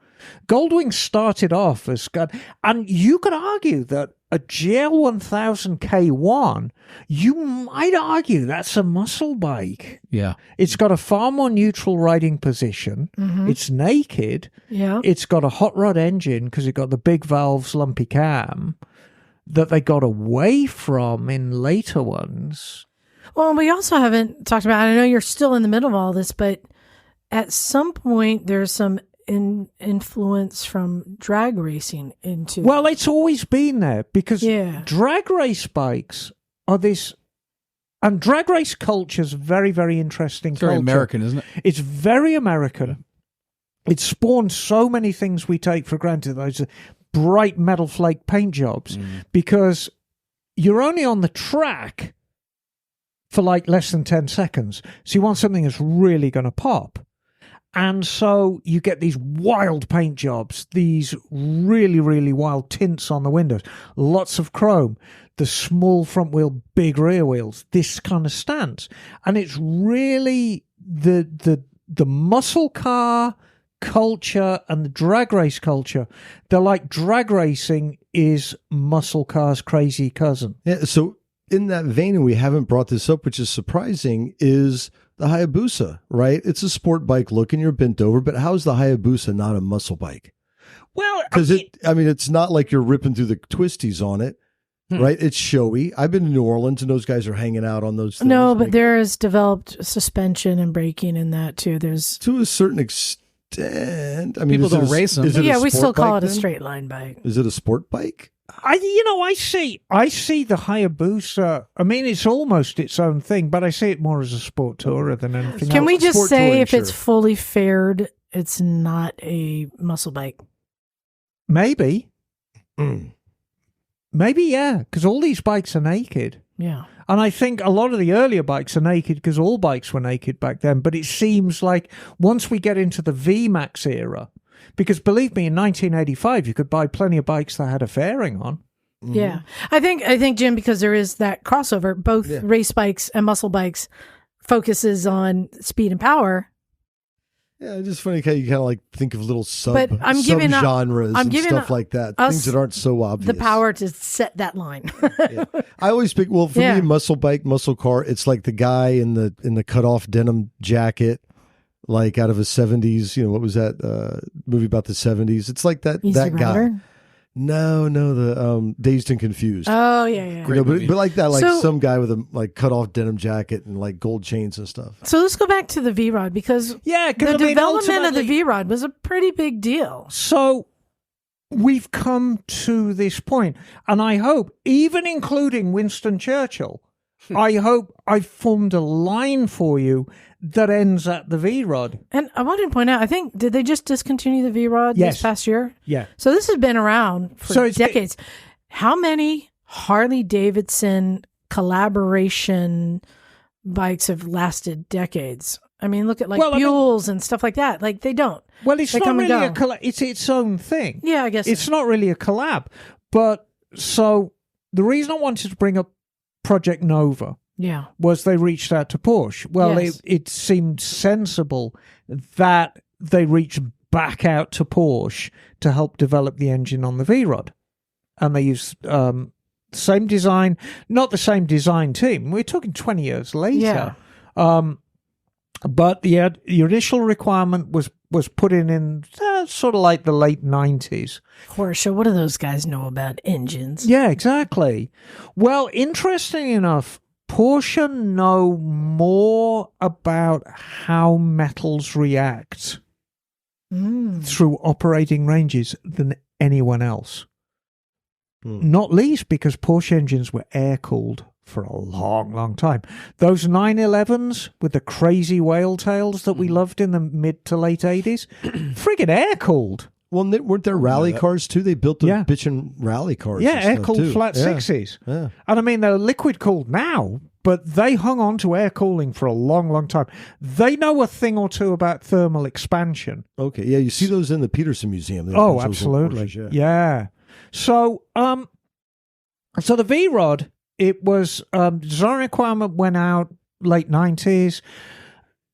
Goldwing started off as good, and you could argue that a GL1000 K1, you might argue that's a muscle bike. Yeah. It's got a far more neutral riding position. It's naked. Yeah. It's got a hot rod engine because it got the big valves, lumpy cam that they got away from in later ones. Well, we also haven't talked about, I know you're still in the middle of all this, but at some point there's some influence from drag racing into. Well, it's always been there because Yeah. drag race bikes are this, and drag race culture is very, very interesting. It's very culture. American, isn't it? It's very American. It spawned so many things we take for granted. Those bright metal flake paint jobs, because you're only on the track for like less than 10 seconds. So you want something that's really going to pop. And so you get these wild paint jobs, these really, really wild tints on the windows, lots of chrome, the small front wheel, big rear wheels, this kind of stance. And it's really the muscle car culture and the drag race culture. They're like drag racing is muscle car's crazy cousin. Yeah, so in that vein, and we haven't brought this up, which is surprising, is the Hayabusa, right? It's a sport bike look and you're bent over, but how's the Hayabusa not a muscle bike? Well, Because it's not like you're ripping through the twisties on it, right? It's showy. I've been to New Orleans and those guys are hanging out on those things. No, but there is developed suspension and braking in that too. There's to a certain extent. I mean, People is it don't race them. is it a yeah, we sport still call bike it a then? straight line bike. Is it a sport bike? I see the Hayabusa. I mean, it's almost its own thing, but I see it more as a sport tourer than anything else. Can we just sport say touring, if it's sure. fully fared, it's not a muscle bike? Maybe, yeah, because all these bikes are naked. Yeah. And I think a lot of the earlier bikes are naked because all bikes were naked back then. But it seems like once we get into the VMAX era, because believe me, in 1985, you could buy plenty of bikes that had a fairing on. Yeah. I think, Jim, because there is that crossover, both race bikes and muscle bikes focuses on speed and power. Yeah, it's just funny how you kind of like think of little But I'm giving up- genres I'm and giving stuff like that. us Things that aren't so obvious. The power to set that line. Yeah. I always pick. Well, for Yeah. me, muscle bike, muscle car. It's like the guy in the cut off denim jacket, like out of a '70s. You know, what was that movie about the '70s? It's like that Easy that guy. Rider? No, the Dazed and Confused. Oh, yeah. You know, Great movie. but like that, like So- some guy with a like cut off denim jacket and like gold chains and stuff. So let's go back to the V-Rod because Yeah, the development of the V-Rod was a pretty big deal. So we've come to this point, and I hope, even including Winston Churchill, I hope I've formed a line for you that ends at the V-Rod. And I wanted to point out, I think, did they just discontinue the V-Rod Yes. this past year? Yeah. So this has been around for So it's been- decades. How many Harley Davidson collaboration bikes have lasted decades? I mean, look at like Well, I mean- Buells and stuff like that. Like they don't. Well, it's They not come and really a go. collab. It's its own thing. Yeah, I guess It's so. not really a collab. But so the reason I wanted to bring up Project Nova Yeah. was they reached out to Porsche. Well, Yes. it seemed sensible that they reached back out to Porsche to help develop the engine on the V-Rod. And they used same design, not the same design team. We're talking 20 years later. Yeah. But the initial requirement was put in sort of like the late 90s. Porsche, what do those guys know about engines? Yeah, exactly. Well, interesting enough, Porsche know more about how metals react through operating ranges than anyone else. Not least because Porsche engines were air-cooled for a long, long time. Those 911s with the crazy whale tails that we loved in the mid to late 80s, friggin' air-cooled. Well, weren't there rally cars too? They built the bitchin' rally cars. Yeah, air-cooled flat sixes. Yeah. And I mean, they're liquid-cooled now, but they hung on to air cooling for a long, long time. They know a thing or two about thermal expansion. Okay, yeah, you see those in the Peterson Museum. Oh, absolutely. Porsches, yeah. So the V-Rod, it was design requirement went out late 90s.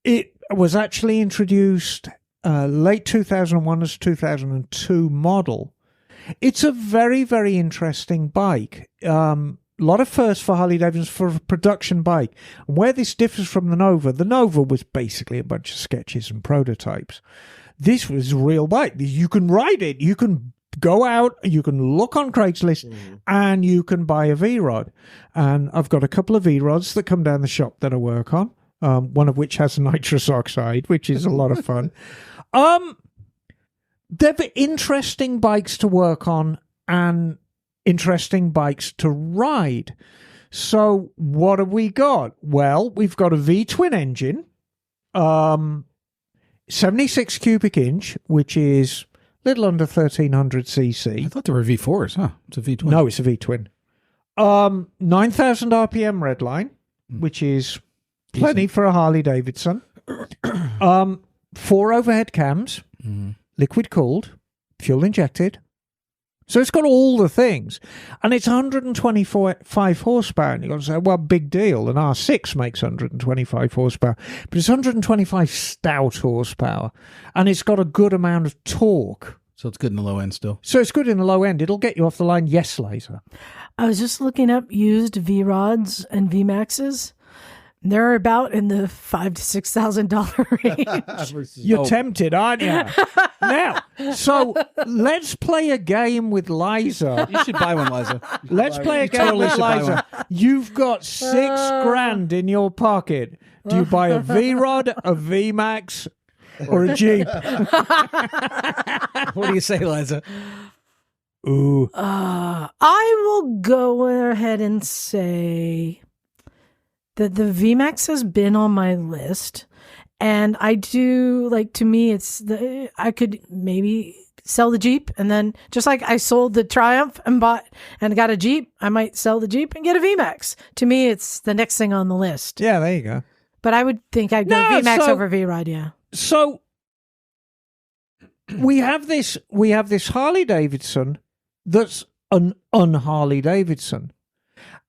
It was actually introduced late 2001 as 2002 model. It's a very, very interesting bike. A lot of firsts for Harley Davidson for a production bike. And where this differs from the Nova was basically a bunch of sketches and prototypes. This was a real bike. You can ride it. You can go out, you can look on Craigslist, and you can buy a V-Rod. And I've got a couple of V-Rods that come down the shop that I work on, one of which has nitrous oxide, which is a lot of fun. They're interesting bikes to work on and interesting bikes to ride. So what have we got? Well, we've got a V-twin engine, 76 cubic inch, which is little under 1300 cc. I thought there were V4s, huh? It's a V-twin. No, it's a V-twin. 9,000 RPM redline, which is plenty for a Harley Davidson. 4 overhead cams, liquid cooled, fuel injected. So it's got all the things. And it's 125 horsepower. And you've got to say, well, big deal. An R6 makes 125 horsepower. But it's 125 stout horsepower. And it's got a good amount of torque. So it's good in the low end still. So it's good in the low end. It'll get you off the line. Yes, Liza. I was just looking up used V-Rods and V-Maxes. They're about in the $5,000 to $6,000 range. You're tempted, aren't you? Now, so let's play a game with Liza. You should buy one, Liza. Let's play a game with Liza. You've got $6,000 in your pocket. Do you buy a V-Rod, a V-Max, or a Jeep? What do you say, Liza? Ooh. I will go ahead and say that the VMAX has been on my list, and I do like, to me, I could maybe sell the Jeep, and then just like I sold the Triumph and got a Jeep, I might sell the Jeep and get a VMAX. To me, it's the next thing on the list. Yeah, there you go. But I would think I'd go VMAX over V-Rod, yeah. So we have this Harley Davidson that's an un-Harley Davidson,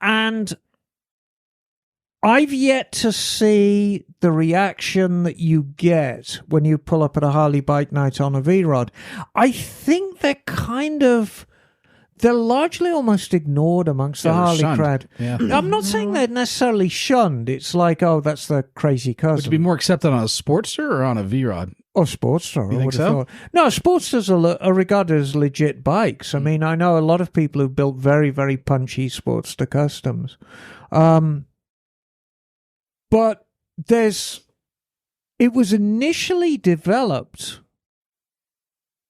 and I've yet to see the reaction that you get when you pull up at a Harley bike night on a V-Rod. I think they're largely almost ignored amongst the Harley crowd. Yeah. I'm not saying they're necessarily shunned. It's like, oh, that's the crazy cousin. Would you be more accepted on a Sportster or on a V-Rod? Or Sportster, you think so? No, Sportsters are regarded as legit bikes. I mean, I know a lot of people who built very, very punchy Sportster customs. But it was initially developed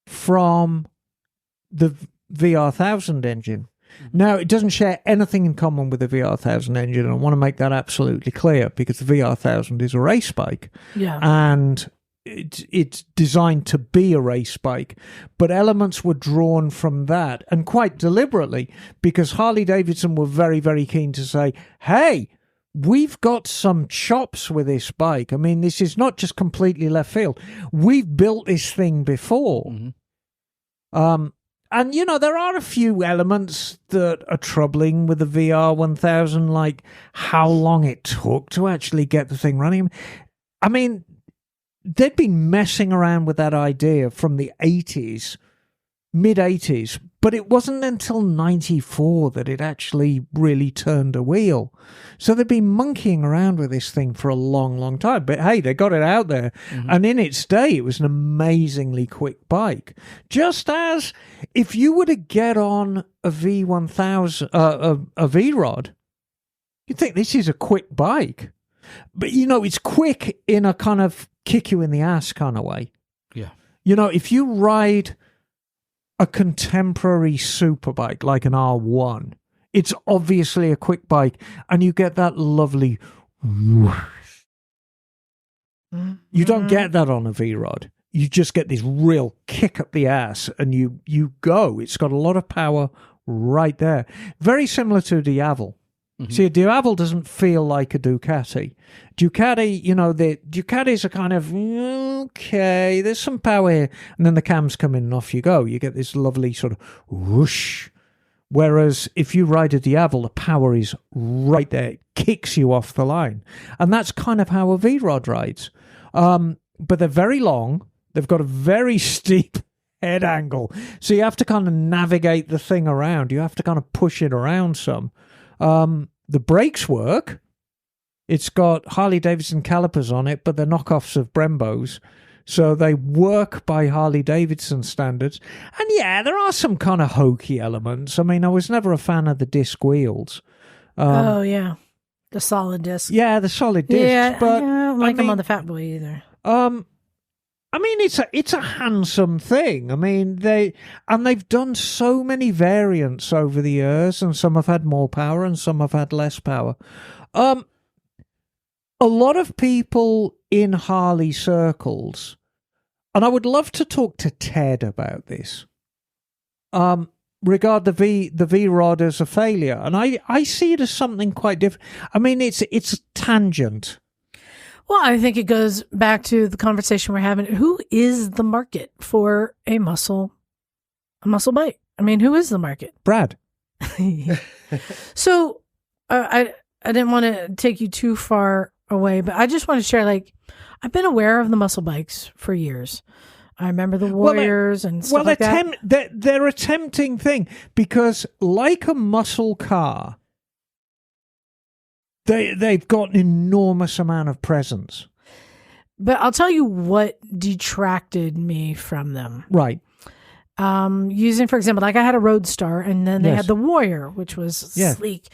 from the VR1000 engine. Now, it doesn't share anything in common with the VR1000 engine, and I want to make that absolutely clear, because the VR1000 is a race bike. Yeah. And it's designed to be a race bike, but elements were drawn from that, and quite deliberately, because Harley Davidson were very, very keen to say, hey, we've got some chops with this bike. I mean, this is not just completely left field. We've built this thing before. Mm-hmm. And, you know, there are a few elements that are troubling with the VR1000, like how long it took to actually get the thing running. I mean, they'd been messing around with that idea from the 80s, mid-80s, But it wasn't until 94 that it actually really turned a wheel. So they've been monkeying around with this thing for a long, long time. But hey, they got it out there. Mm-hmm. And in its day, it was an amazingly quick bike. Just as if you were to get on a V1000, a V-Rod, you'd think this is a quick bike. But, it's quick in a kind of kick you in the ass kind of way. Yeah. If you ride a contemporary superbike like an R1, it's obviously a quick bike, and you get that lovely whoosh. You don't get that on a V-Rod. You just get this real kick up the ass, and you go. It's got a lot of power right there. Very similar to a Diavel. Mm-hmm. See, a Diavel doesn't feel like a Ducati. Ducati, the Ducatis are kind of, okay, there's some power here. And then the cams come in and off you go. You get this lovely sort of whoosh. Whereas if you ride a Diavel, the power is right there. It kicks you off the line. And that's kind of how a V-Rod rides. But they're very long. They've got a very steep head angle. So you have to kind of navigate the thing around. You have to kind of push it around some. The brakes work. It's got Harley-Davidson calipers on it, but they're knockoffs of Brembo's. So they work by Harley-Davidson standards. And yeah, there are some kind of hokey elements. I mean, I was never a fan of the disc wheels. Oh, yeah. The solid disc. Yeah, the solid discs. Yeah, but, I don't like them on the Fat Boy either. I mean, it's a handsome thing. I mean, they've done so many variants over the years, and some have had more power and some have had less power. A lot of people in Harley circles, and I would love to talk to Ted about this, regard the V-Rod as a failure, and I see it as something quite different. I mean, it's a tangent. Well, I think it goes back to the conversation we're having. Who is the market for a muscle bike? I mean, who is the market? Brad. So I didn't want to take you too far away, but I just want to share, I've been aware of the muscle bikes for years. I remember the Warriors and stuff like that. They're a tempting thing because, like a muscle car, they've got an enormous amount of presence. But I'll tell you what detracted me from them. Right. Using, for example, I had a Roadstar, and then they had the Warrior, which was sleek.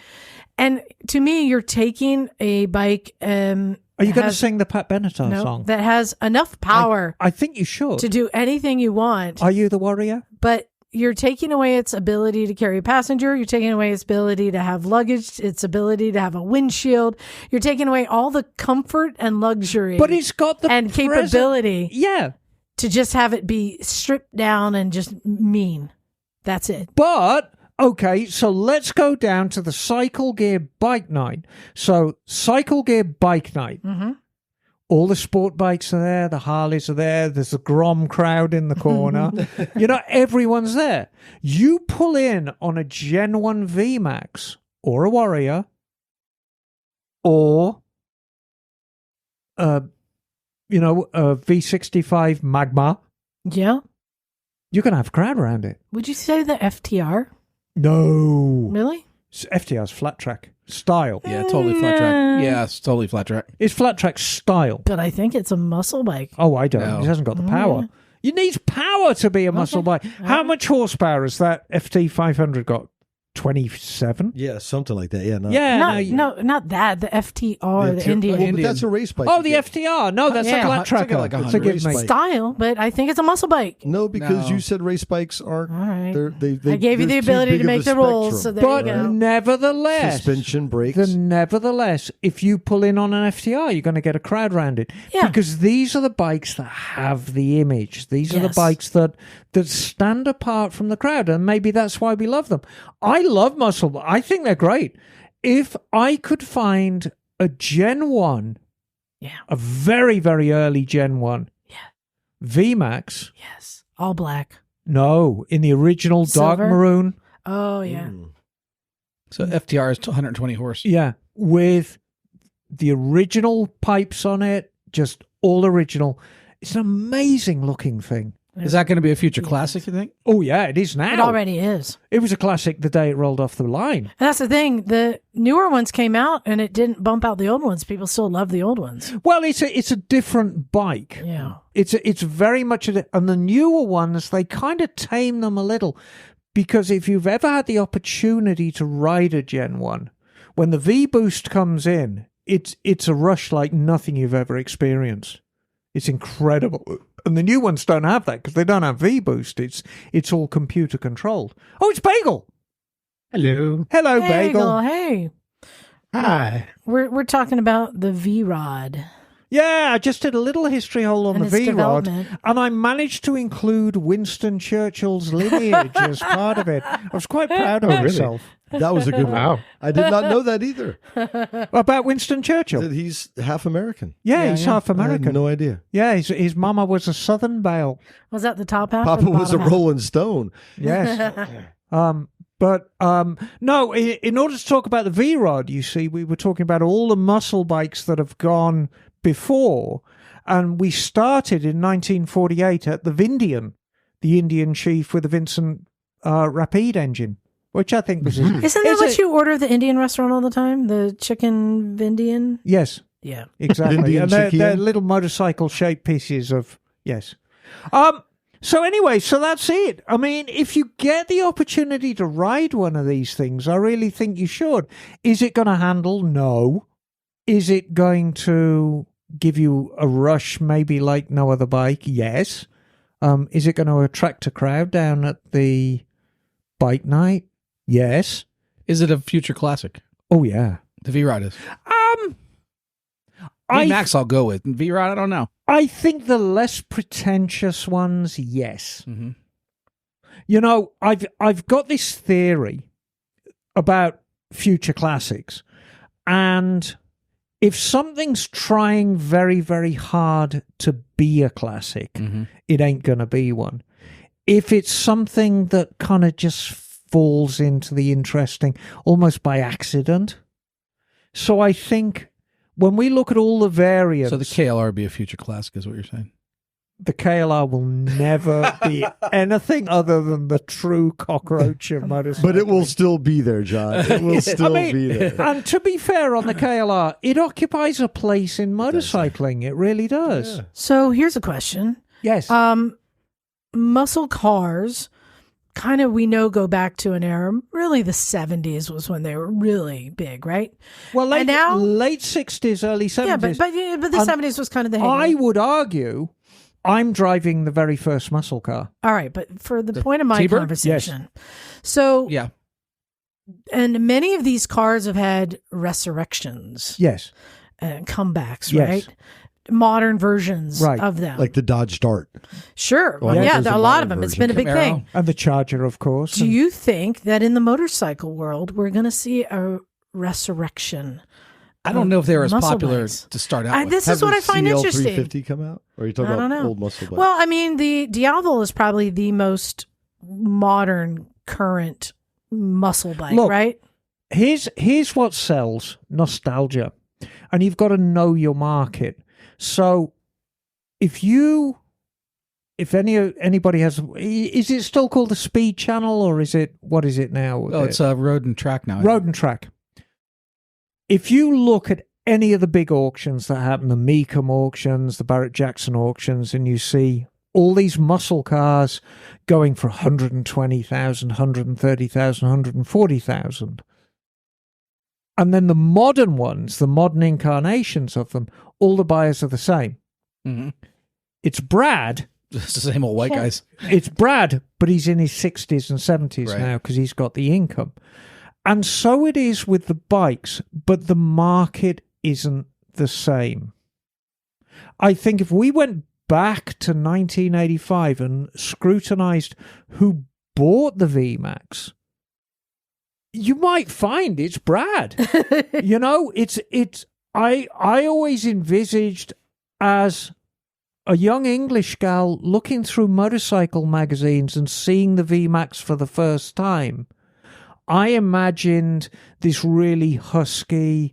And to me, you're taking a bike. Are you going to sing the Pat Benatar song? That has enough power. I think you should. To do anything you want. Are you the Warrior? But you're taking away its ability to carry a passenger. You're taking away its ability to have luggage, its ability to have a windshield. You're taking away all the comfort and luxury. But it's got the capability. Yeah. To just have it be stripped down and just mean. That's it. But, okay, so let's go down to the Cycle Gear Bike Night. So, Cycle Gear Bike Night. Mm-hmm. All the sport bikes are there. The Harleys are there. There's a Grom crowd in the corner. Everyone's there. You pull in on a Gen 1 VMAX or a Warrior or a V65 Magma. Yeah. You're going to have a crowd around it. Would you say the FTR? No. Really? FTR's flat track style. Yeah, totally flat track. Yeah, it's totally flat track. It's flat track style. But I think it's a muscle bike. Oh, I don't. No. It hasn't got the power. Yeah. You need power to be a muscle bike. How much horsepower has that FT 500 got? 27? Yeah, something like that. Yeah, not that. The FTR, the Indian. But that's a race bike. Oh, the FTR. No, that's a flat tracker. Like It's a race bike. Style, but I think it's a muscle bike. No, because you said race bikes aren't. All right. They I gave you the there's too ability big to of make a the rules. So spectrum. there But you go. nevertheless, suspension, brakes. Nevertheless, if you pull in on an FTR, you're going to get a crowd around it. Yeah. Because these are the bikes that have the image. These are the bikes that stand apart from the crowd, and maybe that's why we love them. I love muscle. I think they're great. If I could find a Gen 1, a very, very early Gen 1, VMAX. Yes. All black. No, in the original dark Silver? maroon. Oh, yeah. So FTR is 120 horse. Yeah, with the original pipes on it, just all original. It's an amazing looking thing. Is that going to be a future classic, you think? Oh, yeah, it is now. It already is. It was a classic the day it rolled off the line. And that's the thing. The newer ones came out and it didn't bump out the old ones. People still love the old ones. Well, it's a different bike. Yeah. It's very much and the newer ones, they kind of tame them a little, because if you've ever had the opportunity to ride a Gen 1, when the V-Boost comes in, it's a rush like nothing you've ever experienced. It's incredible. And the new ones don't have that because they don't have V-Boost. It's all computer controlled. Oh, it's Bagel. Hello. Hello, Hey, Bagel. Hey. Hi. We're talking about the V-Rod. Yeah, I just did a little history hole on And the its V-Rod, development. and I managed to include Winston Churchill's lineage as part of it. I was quite proud of really? myself. That was a good one. Wow. I did not know that either. About Winston Churchill. That he's half American. Yeah, he's half I American. had no idea. Yeah, his mama was a Southern Belle. Was that the top half? or Papa the was a bottom half? Rolling Stone. Yes. No, in order to talk about the V-Rod, you see, we were talking about all the muscle bikes that have gone before, and we started in 1948 at the Vindian, the Indian Chief with the Vincent Rapide engine, which I think was... Isn't that what you order at the Indian restaurant all the time? The chicken Vindian? Yes, Yeah. exactly. Indian And they're chicken? little motorcycle-shaped pieces of... Yes. So anyway, so that's it. I mean, if you get the opportunity to ride one of these things, I really think you should. Is it going to handle? No. Is it going to give you a rush, maybe like no other bike? Yes. Is it going to attract a crowd down at the bike night? Yes. Is it a future classic? Oh, yeah. The V-Rod is. I V-Max I'll go with. V-Rod, I don't know. I think the less pretentious ones, yes. Mm-hmm. You know, I've got this theory about future classics, and if something's trying very, very hard to be a classic, it ain't going to be one. If it's something that kind of just falls into the interesting, almost by accident. So I think when we look at all the variants... So the KLR would be a future classic is what you're saying? The KLR will never be anything other than the true cockroach of motorcycling. But it will still be there, John. It will still be there. And to be fair on the KLR, it occupies a place in motorcycling. It really does. Yeah. So here's a question. Yes. Muscle cars kind of, we know, go back to an era, really the 70s was when they were really big, right? Well, late, and now- late 60s, early 70s. Yeah, but the 70s was kind of the heyday. I would argue I'm driving the very first muscle car. All right, but for the point of my T-Bird? conversation. So, Yeah. and many of these cars have had resurrections Yes. and comebacks, Yes. right? Modern versions Right. of them. Like the Dodge Dart. Sure. Well, I think yeah, there's a a lot of modern them. It's version. been a big Camaro. thing. And the Charger, of course. Do you think that in the motorcycle world, we're going to see a resurrection? I don't know if they were as Muscle popular bikes. to start out with. This is what I find interesting. 350 come out? Or are you talking I don't about know. old muscle bikes? Well, I mean, the Diavel is probably the most modern, current muscle bike, Look, right? Here's what sells: nostalgia. And you've got to know your market. So if anybody has, is it still called the Speed Channel, or what is it now? Oh, it's Road and Track now. Road and Track. If you look at any of the big auctions that happen, the Mecum auctions, the Barrett-Jackson auctions, and you see all these muscle cars going for 120,000, 130,000, 140,000. And then the modern ones, the modern incarnations of them, all the buyers are the same. Mm-hmm. It's Brad. It's the same old white guys. It's Brad, but he's in his 60s and 70s Right. now because he's got the income. And so it is with the bikes, but the market isn't the same. I think if we went back to 1985 and scrutinized who bought the VMAX, you might find it's Brad. You know, I always envisaged as a young English gal looking through motorcycle magazines and seeing the VMAX for the first time. I imagined this really husky,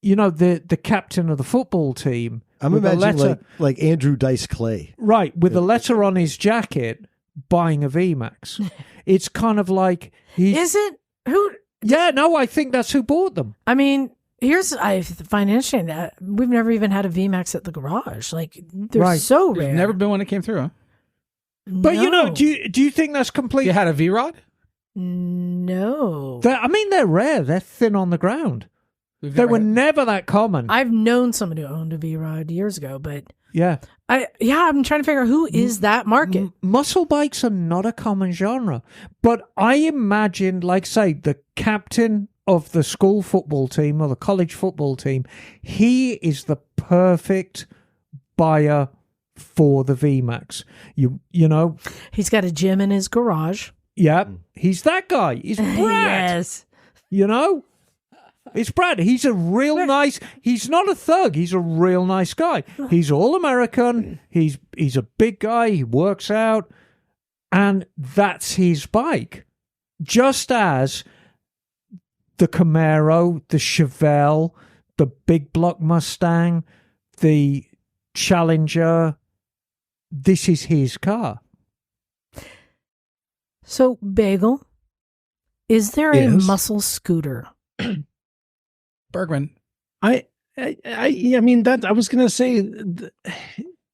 you know, the captain of the football team I'm with a imagining letter, like Andrew Dice Clay. right, with a letter on his jacket, buying a VMAX. It's kind of like Is it? Who? Yeah, no, I think that's who bought them. I mean, I find it interesting that we've never even had a VMAX at the garage. Like, they're Right. so There's rare. never been one that came through, huh? But you know, do you think that's complete? You had a V-Rod? No. They're rare. They're thin on the ground. They were never that common. I've known somebody who owned a V-Rod years ago, but yeah. I'm trying to figure out who is that market. Muscle bikes are not a common genre, but I imagine, like say, the captain of the school football team or the college football team, he is the perfect buyer for the VMAX. You know, He's got a gym in his garage. yeah, he's that guy. He's Brad. Yes. You know, it's Brad. He's a real nice. He's not a thug. He's a real nice guy. He's all American. He's a big guy. He works out, and that's his bike. Just as the Camaro, the Chevelle, the big block Mustang, the Challenger. This is his car. So, Bagel, is there a Yes. muscle scooter? Bergman. I mean that I was going to say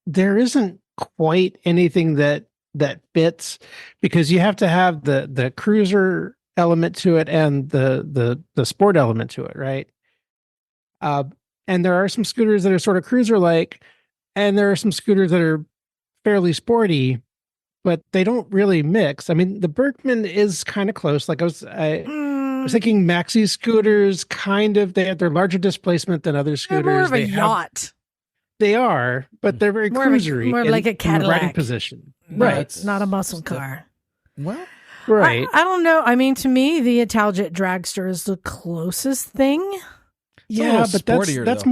there isn't quite anything that fits, because you have to have the cruiser element to it and the sport element to it, right? And there are some scooters that are sort of cruiser like, and there are some scooters that are fairly sporty, but they don't really mix. I mean, the Berkman is kind of close. Like I was thinking maxi scooters, kind of, they have their larger displacement than other They're scooters. more of a They have- yacht. They are, but they're very More of a- cruisery. more like a in the Cadillac. riding position. Right. Not a muscle car. Well, Right. I don't know. I mean, to me, the Italjet Dragster is the closest thing. It's a Yeah, little but that's sportier, that's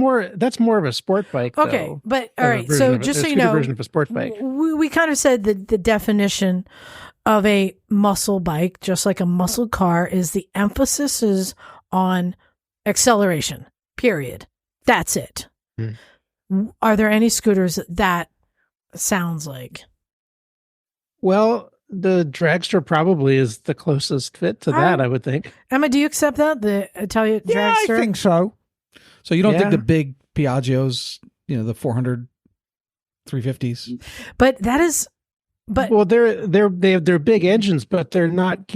though. more of a sport bike. Okay. though. But all Of a right. version So of a- just a so you scooter know, version of a sport bike. we kind of said that the definition of a muscle bike, just like a muscle car, is the emphasis is on acceleration, period. That's it. Are there any scooters that sounds like? Well, the Dragster probably is the closest fit to that, I would think. Emma, do you accept that? The Italian Yeah, Dragster? I think so. So you don't think Yeah. the big Piaggios, the 400, 350s? But that is, but Well, they're big engines, but they're not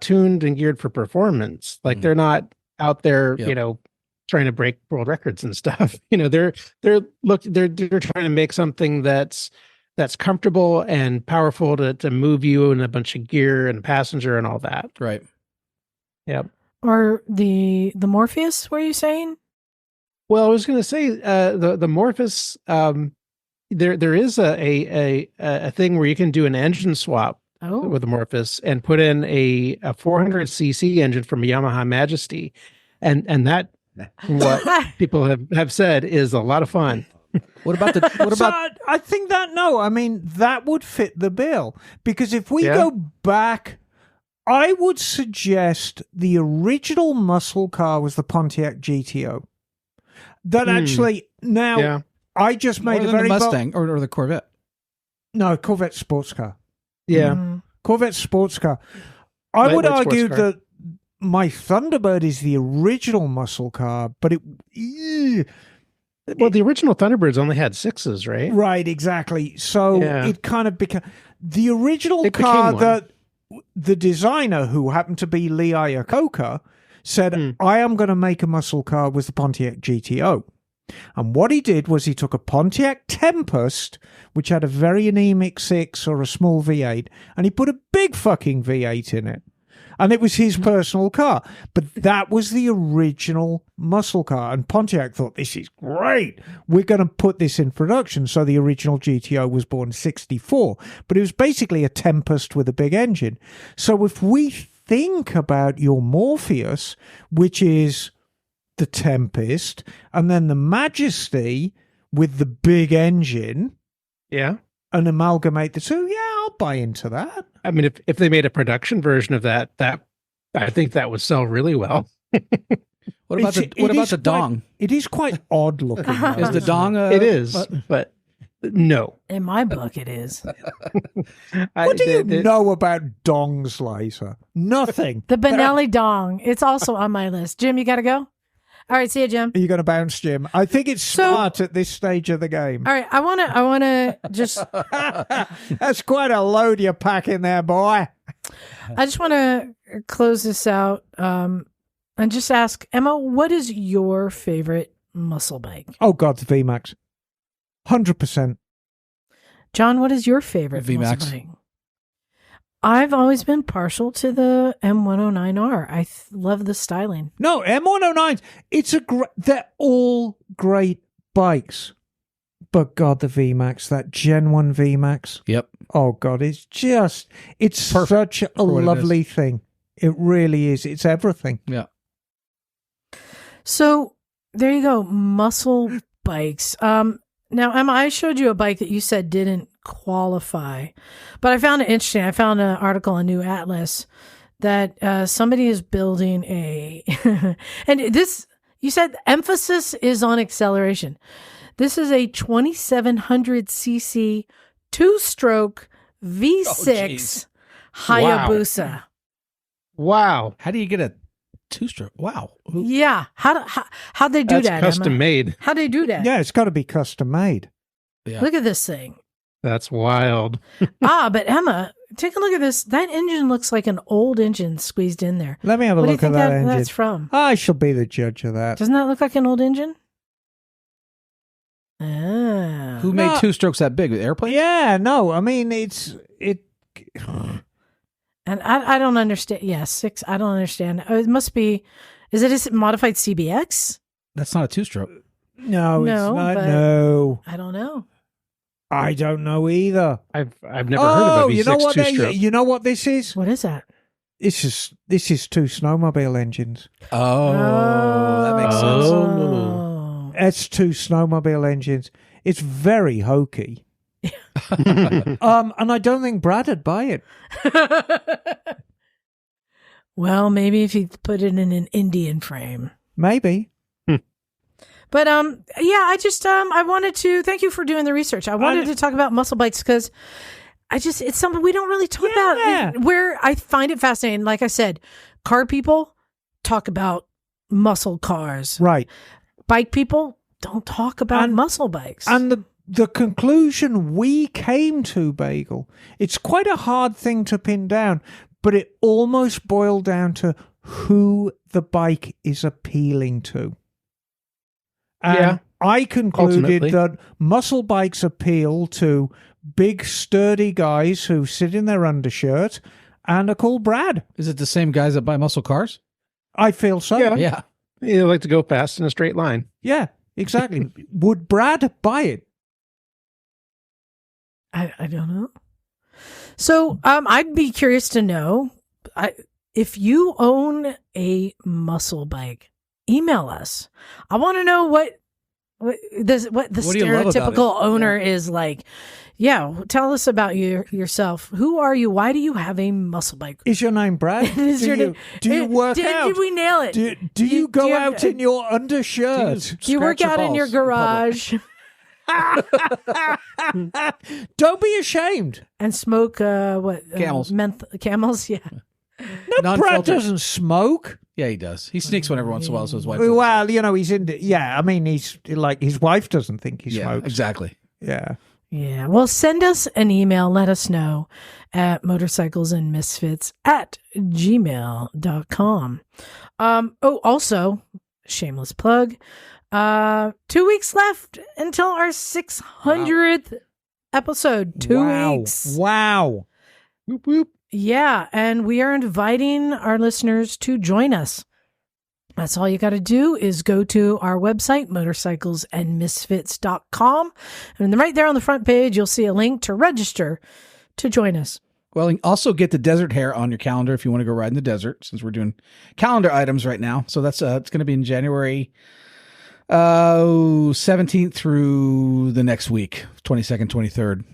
tuned and geared for performance. Like they're not out there, Yep. trying to break world records and stuff. They're trying to make something that's comfortable and powerful to move you in a bunch of gear and passenger and all that. Right. Yep. or the Morpheus, were you saying? Well, I was going to say the Morphus. There is a thing where you can do an engine swap Oh, with the Morphus and put in a 400cc engine from a Yamaha Majesty, and that what people have said is a lot of fun. What about I think that would fit the bill, because if we go back, I would suggest the original muscle car was the Pontiac GTO. That actually now Yeah. I just made more a than very the Mustang or the Corvette? no Corvette sports car. Yeah. Mm. Corvette sports car. I would Lightweight argue sports car. that my Thunderbird is the original muscle car, but Well, the original Thunderbirds only had sixes, right? right, exactly. So Yeah. it kind of became the original It became car one. that the designer, who happened to be Lee Iacocca, said, Hmm. I am going to make a muscle car with the Pontiac GTO. And what he did was he took a Pontiac Tempest, which had a very anemic 6 or a small V8, and he put a big fucking V8 in it. And it was his personal car. But that was the original muscle car. And Pontiac thought, this is great. We're going to put this in production. So the original GTO was born in 64. But it was basically a Tempest with a big engine. So if we think about your Morpheus, which is the Tempest, and then the Majesty with the big engine, Yeah. and amalgamate the two, yeah, I'll buy into that. I mean, if they made a production version of that I think that would sell really well. What about the dong? It is quite odd looking. Is the dong? It is, but no. In my book, it is. What do you know about dongs, Liza? Nothing. The Benelli dong. It's also on my list. Jim, you got to go? All right, see you, Jim. Are you going to bounce, Jim? I think it's smart at this stage of the game. All right, I want to just... That's quite a load you're packing there, boy. I just want to close this out and just ask, Emma, what is your favorite muscle bike? Oh, God, the VMAX. 100%. John, what is your favorite VMAX. muscle bike? I've always been partial to the M109R. I love the styling. No, M109s, they're all great bikes. But God, the VMAX, that Gen 1 VMAX. Yep. Oh God, it's such a lovely thing. It really is. It's everything. Yeah. So there you go, muscle bikes. Now, Emma, I showed you a bike that you said didn't qualify, but I found it interesting. I found an article on New Atlas that somebody is building and this, you said emphasis is on acceleration. This is a 2700cc two-stroke V6 Hayabusa. Wow. How do you get a two-stroke? Wow. Yeah. How'd they do that, custom Emma? made. How'd they do that? Yeah, it's got to be custom made. Yeah. Look at this thing. That's wild. But Emma, take a look at this. That engine looks like an old engine squeezed in there. Let me have a What do you look at think that engine. that's from? I shall be the judge of that. Doesn't that look like an old engine? Ah. Who made two strokes that big? With airplanes? Yeah, no, I mean, And I don't understand. Yeah, 6. I don't understand. It must be. Is it a modified CBX? That's not a two-stroke. No, it's No, not. but- No. I don't know. I don't know either. I've never heard of a V6 you know what? two-stroke. You know what this is? What is that? This is two snowmobile engines. Oh, that makes sense. Oh. It's two snowmobile engines. It's very hokey. And I don't think Brad would buy it. Well, maybe if you put it in an Indian frame. Maybe. But yeah, I just I wanted to thank you for doing the research. I wanted to talk about muscle bikes because it's something we don't really talk about. Where I find it fascinating. Like I said, car people talk about muscle cars. Right. Bike people don't talk about muscle bikes. And the conclusion we came to, Bagel, it's quite a hard thing to pin down, but it almost boiled down to who the bike is appealing to. And Yeah, I concluded ultimately. that muscle bikes appeal to big, sturdy guys who sit in their undershirt and are called Brad. Is it the same guys that buy muscle cars? I feel so. Yeah. Yeah. You like to go fast in a straight line. Yeah, exactly. Would Brad buy it? I don't know. So I'd be curious to know if you own a muscle bike, email us. I want to know what the What do you love about stereotypical it? owner is like. Yeah, tell us about yourself. Who are you? Why do you have a muscle bike? Is your name Brad? Do you work out? Did we nail it? Do you go do you have- out in your undershirt? Do you work out in your garage Don't be ashamed. and smoke Camels. Camels? Yeah. No, Brad Non-filtered. doesn't smoke. Yeah, he does. He sneaks one every once in a while, so his wife. Well, you know, he's into. Yeah, I mean, he's like his wife doesn't think he yeah, smokes. exactly. Yeah. Yeah. Well, send us an email. Let us know at motorcyclesandmisfits@gmail.com. Also, shameless plug. 2 weeks left until our 600th episode. 2 weeks. Wow. Whoop, whoop. Yeah. And we are inviting our listeners to join us. That's all you got to do is go to our website, motorcyclesandmisfits.com. And right there on the front page, you'll see a link to register to join us. Well, and also get the desert hair on your calendar if you want to go ride in the desert, since we're doing calendar items right now. So that's it's going to be in January 17th through the next week, 22nd, 23rd,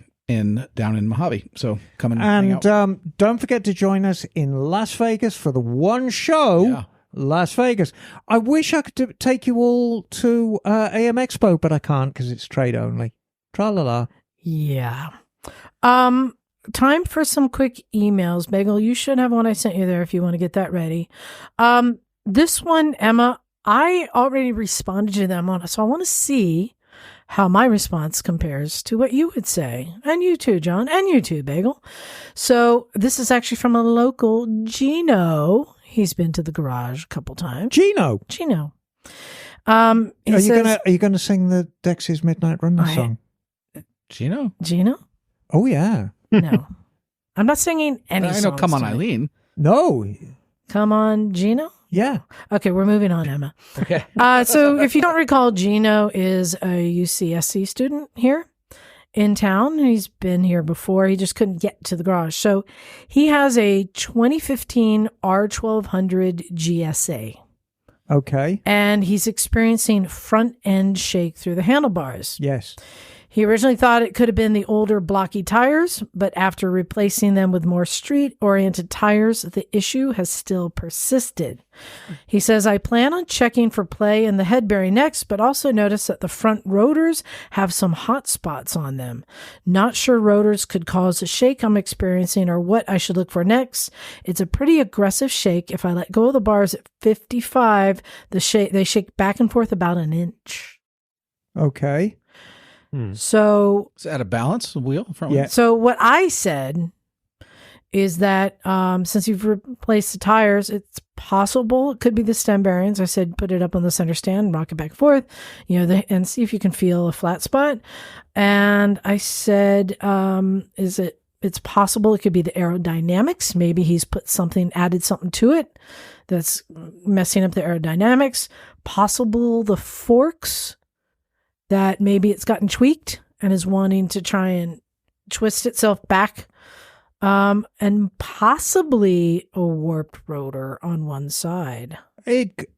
down in Mojave. So come and hang And out. don't forget to join us in Las Vegas for the one show Las Vegas. I wish I could take you all to AM Expo, but I can't because it's trade only. Tra-la-la. Yeah. Time for some quick emails. Bagel, you should have one I sent you there if you want to get that ready. This one, Emma, I already responded to them on, so I want to see how my response compares to what you would say. And you too, John, and you too, Bagel. So this is actually from a local Gino. He's been to the garage a couple times. Gino. Are you gonna sing the Dexys Midnight Runner song? Gino? Oh yeah. No. I'm not singing any songs. I know Come On tonight. Eileen. No. Come on, Gino? Yeah. Okay, we're moving on, Emma. Okay. So if you don't recall, Gino is a UCSC student here in town. He's been here before. He just couldn't get to the garage. So he has a 2015 R1200 GSA. Okay. And he's experiencing front end shake through the handlebars. Yes. He originally thought it could have been the older blocky tires, but after replacing them with more street-oriented tires, the issue has still persisted. He says, I plan on checking for play in the head bearing next, but also noticed that the front rotors have some hot spots on them. Not sure rotors could cause the shake I'm experiencing or what I should look for next. It's a pretty aggressive shake. If I let go of the bars at 55, they shake back and forth about an inch. Okay. So Is it out of balance, the wheel? Front Yeah. wheel? So what I said is that since you've replaced the tires, it's possible it could be the stem bearings. I said put it up on the center stand, rock it back and forth, and see if you can feel a flat spot. And I said, it's possible it could be the aerodynamics. Maybe he's added something to it that's messing up the aerodynamics. Possible the forks, that maybe it's gotten tweaked and is wanting to try and twist itself back, and possibly a warped rotor on one side.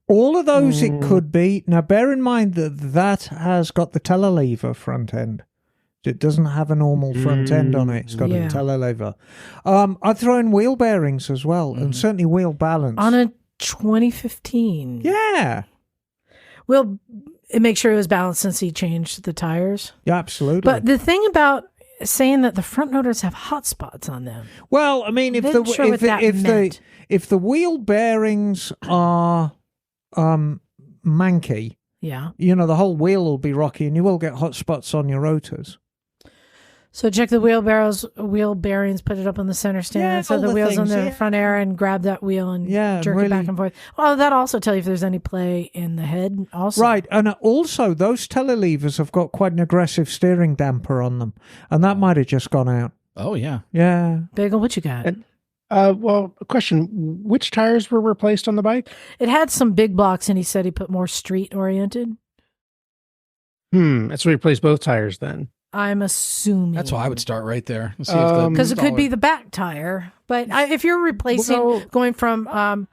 All of those it could be. Now, bear in mind that has got the telelever front end. It doesn't have a normal front end on it. It's got a telelever. I'd throw in wheel bearings as well, and certainly wheel balance. On a 2015. Yeah. Well, it makes sure it was balanced since he changed the tires. Yeah, absolutely. But the thing about saying that the front rotors have hot spots on them. Well, I mean, if the wheel bearings are manky, Yeah. the whole wheel will be rocky, and you will get hot spots on your rotors. So check the wheel bearings, put it up on the center stand, so all the the wheel's on things, the front air, and grab that wheel and jerk really. it back and forth. Well, that'll also tell you if there's any play in the head also. Right, and also those telelevers have got quite an aggressive steering damper on them, and that might have just gone out. Oh, yeah. Yeah. Bagel, what you got? Well, a question. Which tires were replaced on the bike? It had some big blocks, and he said he put more street-oriented. So we replaced both tires then. I'm assuming. That's why I would start right there. Because it could be the back tire. But if you're replacing, going from...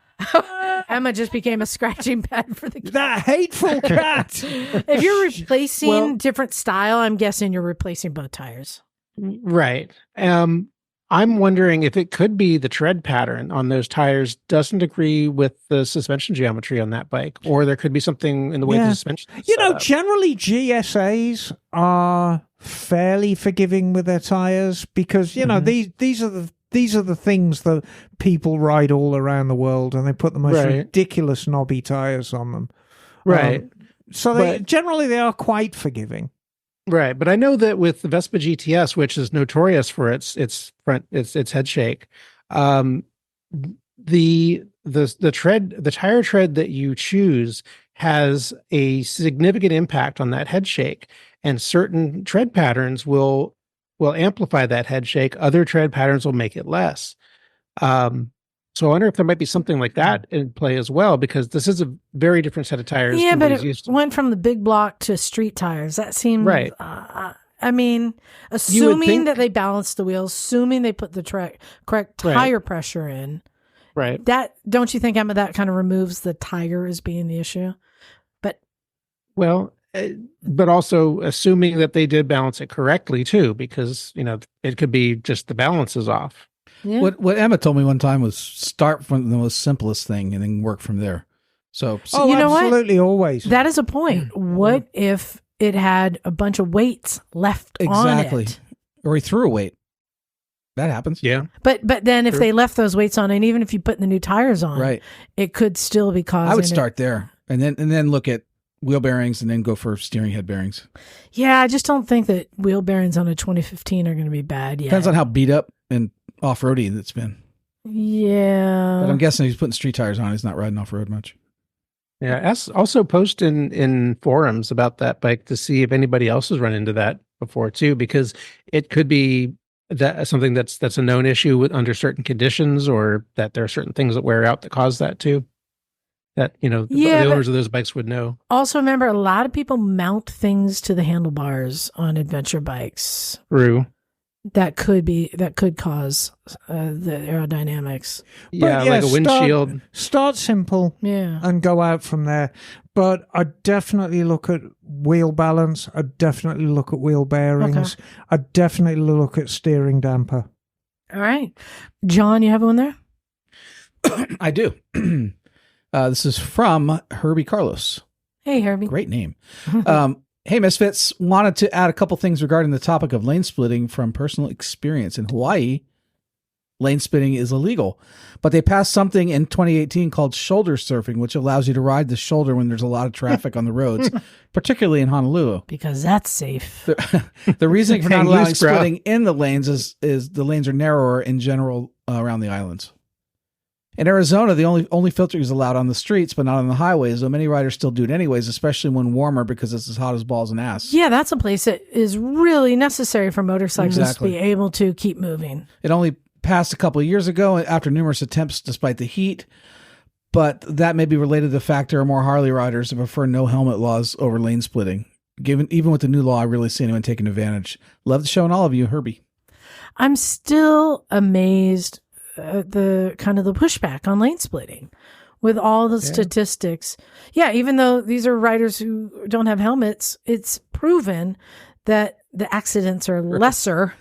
Emma just became a scratching pad for the cat. That hateful cat! If you're replacing different style, I'm guessing you're replacing both tires. Right. I'm wondering if it could be the tread pattern on those tires doesn't agree with the suspension geometry on that bike, or there could be something in the way the suspension is set up. Generally GSAs are fairly forgiving with their tires because these are the things that people ride all around the world, and they put the most ridiculous knobby tires on them. Right. Generally they are quite forgiving. Right, but I know that with the Vespa GTS, which is notorious for its head shake, the tire tread that you choose has a significant impact on that head shake, and certain tread patterns will amplify that head shake. Other tread patterns will make it less. So I wonder if there might be something like that in play as well, because this is a very different set of tires. Yeah, but it went from the big block to street tires. That seemed right. I mean, assuming that they balanced the wheels, assuming they put the correct tire pressure in. Right. That, don't you think, Emma, that kind of removes the tire as being the issue? But also assuming that they did balance it correctly too, because it could be just the balance is off. Yeah. What Emma told me one time was start from the most simplest thing and then work from there. So, Oh, you know what? absolutely, always. That is a point. What if it had a bunch of weights left exactly. on it? Or he threw a weight. That happens. Yeah. But then if True. they left those weights on, and even if you put the new tires on, Right. it could still be causing. I would start there and then look at wheel bearings and then go for steering head bearings. Yeah, I just don't think that wheel bearings on a 2015 are going to be bad yet. Depends on how beat up and off-roady it's been. Yeah. But I'm guessing he's putting street tires on. He's not riding off-road much. Yeah. Also post in forums about that bike to see if anybody else has run into that before too, because it could be that something that's a known issue with under certain conditions, or that there are certain things that wear out that cause that too. That, the owners of those bikes would know. Also, remember, a lot of people mount things to the handlebars on adventure bikes. True. That could cause the aerodynamics. Yeah, like a windshield. Start simple Yeah. and go out from there. But I'd definitely look at wheel balance. I'd definitely look at wheel bearings. Okay. I'd definitely look at steering damper. All right. John, you have one there? I do. This is from Herbie Carlos. Hey, Herbie. Great name. Hey, Misfits. Wanted to add a couple things regarding the topic of lane splitting from personal experience. In Hawaii, lane splitting is illegal, but they passed something in 2018 called shoulder surfing, which allows you to ride the shoulder when there's a lot of traffic on the roads, particularly in Honolulu. Because that's safe. The reasoning for not Hang allowing loose, bro. splitting in the lanes is the lanes are narrower in general around the islands. In Arizona, the only filtering is allowed on the streets, but not on the highways, though many riders still do it anyways, especially when warmer because it's as hot as balls and ass. Yeah, that's a place that is really necessary for motorcyclists Exactly. to be able to keep moving. It only passed a couple of years ago after numerous attempts despite the heat, but that may be related to the fact there are more Harley riders who prefer no helmet laws over lane splitting. Even with the new law, I really see anyone taking advantage. Love the show and all of you, Herbie. I'm still amazed at the kind of the pushback on lane splitting with all the statistics. Yeah, even though these are riders who don't have helmets, it's proven that the accidents are lesser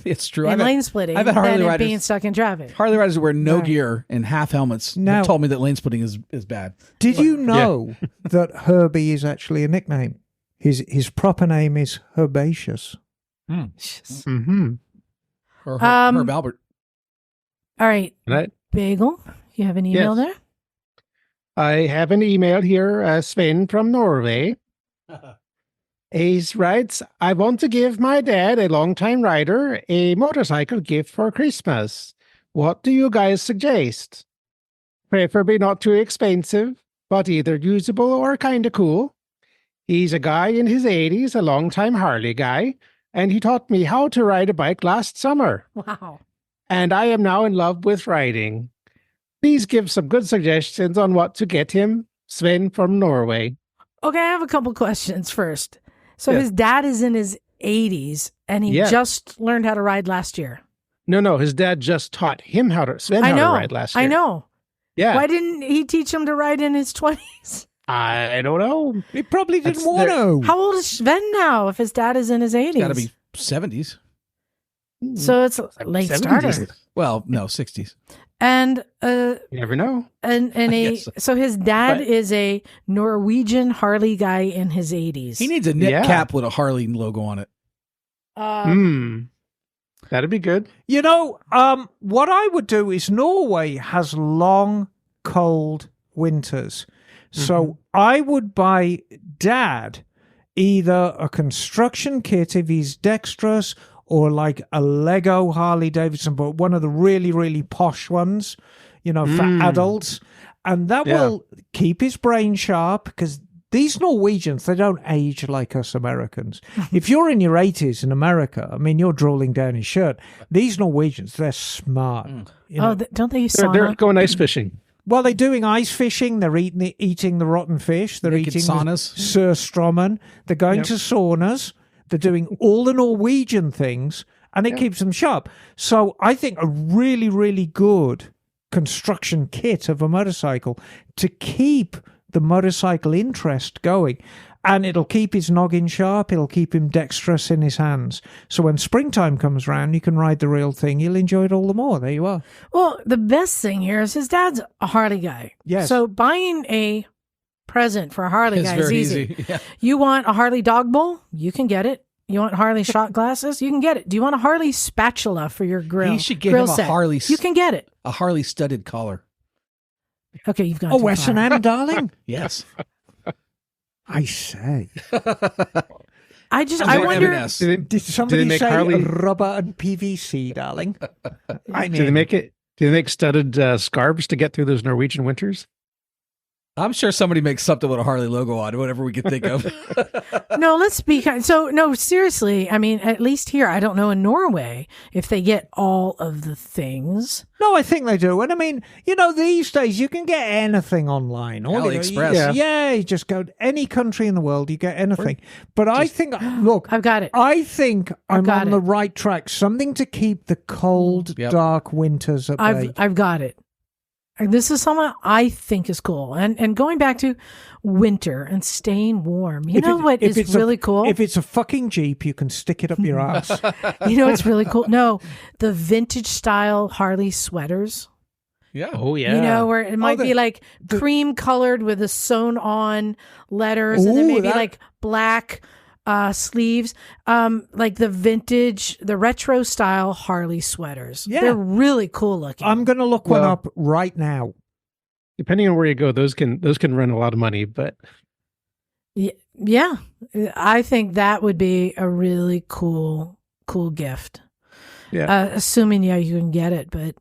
It's true. in lane splitting I've had than Harley it riders- being stuck in traffic. Harley riders who wear no Right. gear and half helmets Now- told me that lane splitting is bad. Did you know that Herbie is actually a nickname? His proper name is Herbaceous. Mm-hmm. Or Um, Herb Albert. All right, Right. Bagel, you have an email Yes. there? I have an email here, Sven from Norway. He writes, I want to give my dad, a longtime rider, a motorcycle gift for Christmas. What do you guys suggest? Preferably not too expensive, but either usable or kind of cool. He's a guy in his 80s, a longtime Harley guy, and he taught me how to ride a bike last summer. Wow. And I am now in love with riding. Please give some good suggestions on what to get him. Sven from Norway. Okay, I have a couple questions first. So Yeah. his dad is in his 80s and he Yeah. just learned how to ride last year. No, his dad just taught him how to ride last year. I know. Yeah. Why didn't he teach him to ride in his 20s? I don't know. He probably didn't That's want the- to. How old is Sven now if his dad is in his 80s? Got to be 70s. So it's a late 70s. starter. Well, no, 60s. And You never know. guess so. so his dad But- is a Norwegian Harley guy in his 80s. He needs a knit Yeah. cap with a Harley logo on it. That'd be good. You know, what I would do is Norway has long, cold winters. So I would buy Dad either a construction kit if he's dexterous or like a Lego Harley Davidson, but one of the really, really posh ones, you know, for adults. And that Yeah. will keep his brain sharp because these Norwegians, they don't age like us Americans. If you're in your 80s in America, I mean, you're drooling down his shirt. These Norwegians, they're smart. You know? Don't they use They're sauna? going ice fishing. Well, they're doing ice fishing. They're eating the rotten fish. They're Naked eating saunas. the surströmmen. They're going to saunas. They're doing all the Norwegian things, and it keeps them sharp. So I think a really, really good construction kit of a motorcycle to keep the motorcycle interest going. And it'll keep his noggin sharp. It'll keep him dexterous in his hands. So when springtime comes round, you can ride the real thing. You'll enjoy it all the more. There you are. Well, the best thing here is his dad's a Harley guy. Yes. So buying a present for a Harley It's guy. very It's easy. Yeah. You want a Harley dog bowl? You can get it. You want Harley shot glasses? You can get it. Do you want a Harley spatula for your grill? He should get grill him a set? Harley. You can get it. A Harley studded collar. Okay, you've gone. Oh, too far. S&M, darling. Yes. I say. I Something wonder. M&S. Did somebody make say Harley- rubber and PVC, darling? I Do they mean, make it? Do they make studded scarves to get through those Norwegian winters? I'm sure somebody makes something with a Harley logo on, whatever we could think of. No, let's be kind. So, no, seriously. I mean, at least here, I don't know in Norway if they get all of the things. no, I think they do. And I mean, these days you can get anything online. AliExpress. You just go to any country in the world, you get anything. But I think, look, I've got it. I think I'm got on it. the right track. Something to keep the cold, Yep. dark winters at bay. I've got it. This is something I think is cool. And going back to winter and staying warm. You know what is really cool? If it's a fucking Jeep, you can stick it up your ass. You know what's really cool? No, the vintage style Harley sweaters. Yeah. Oh yeah. You know, where it might be like cream colored with the sewn on letters and then Ooh, maybe that- like black sleeves. Like the vintage, the retro style Harley sweaters. Yeah. They're really cool looking. I'm going to look one Well- up right now. Depending on where you go, those can run a lot of money. But Yeah, I think that would be a really cool gift. Yeah. Assuming you can get it, but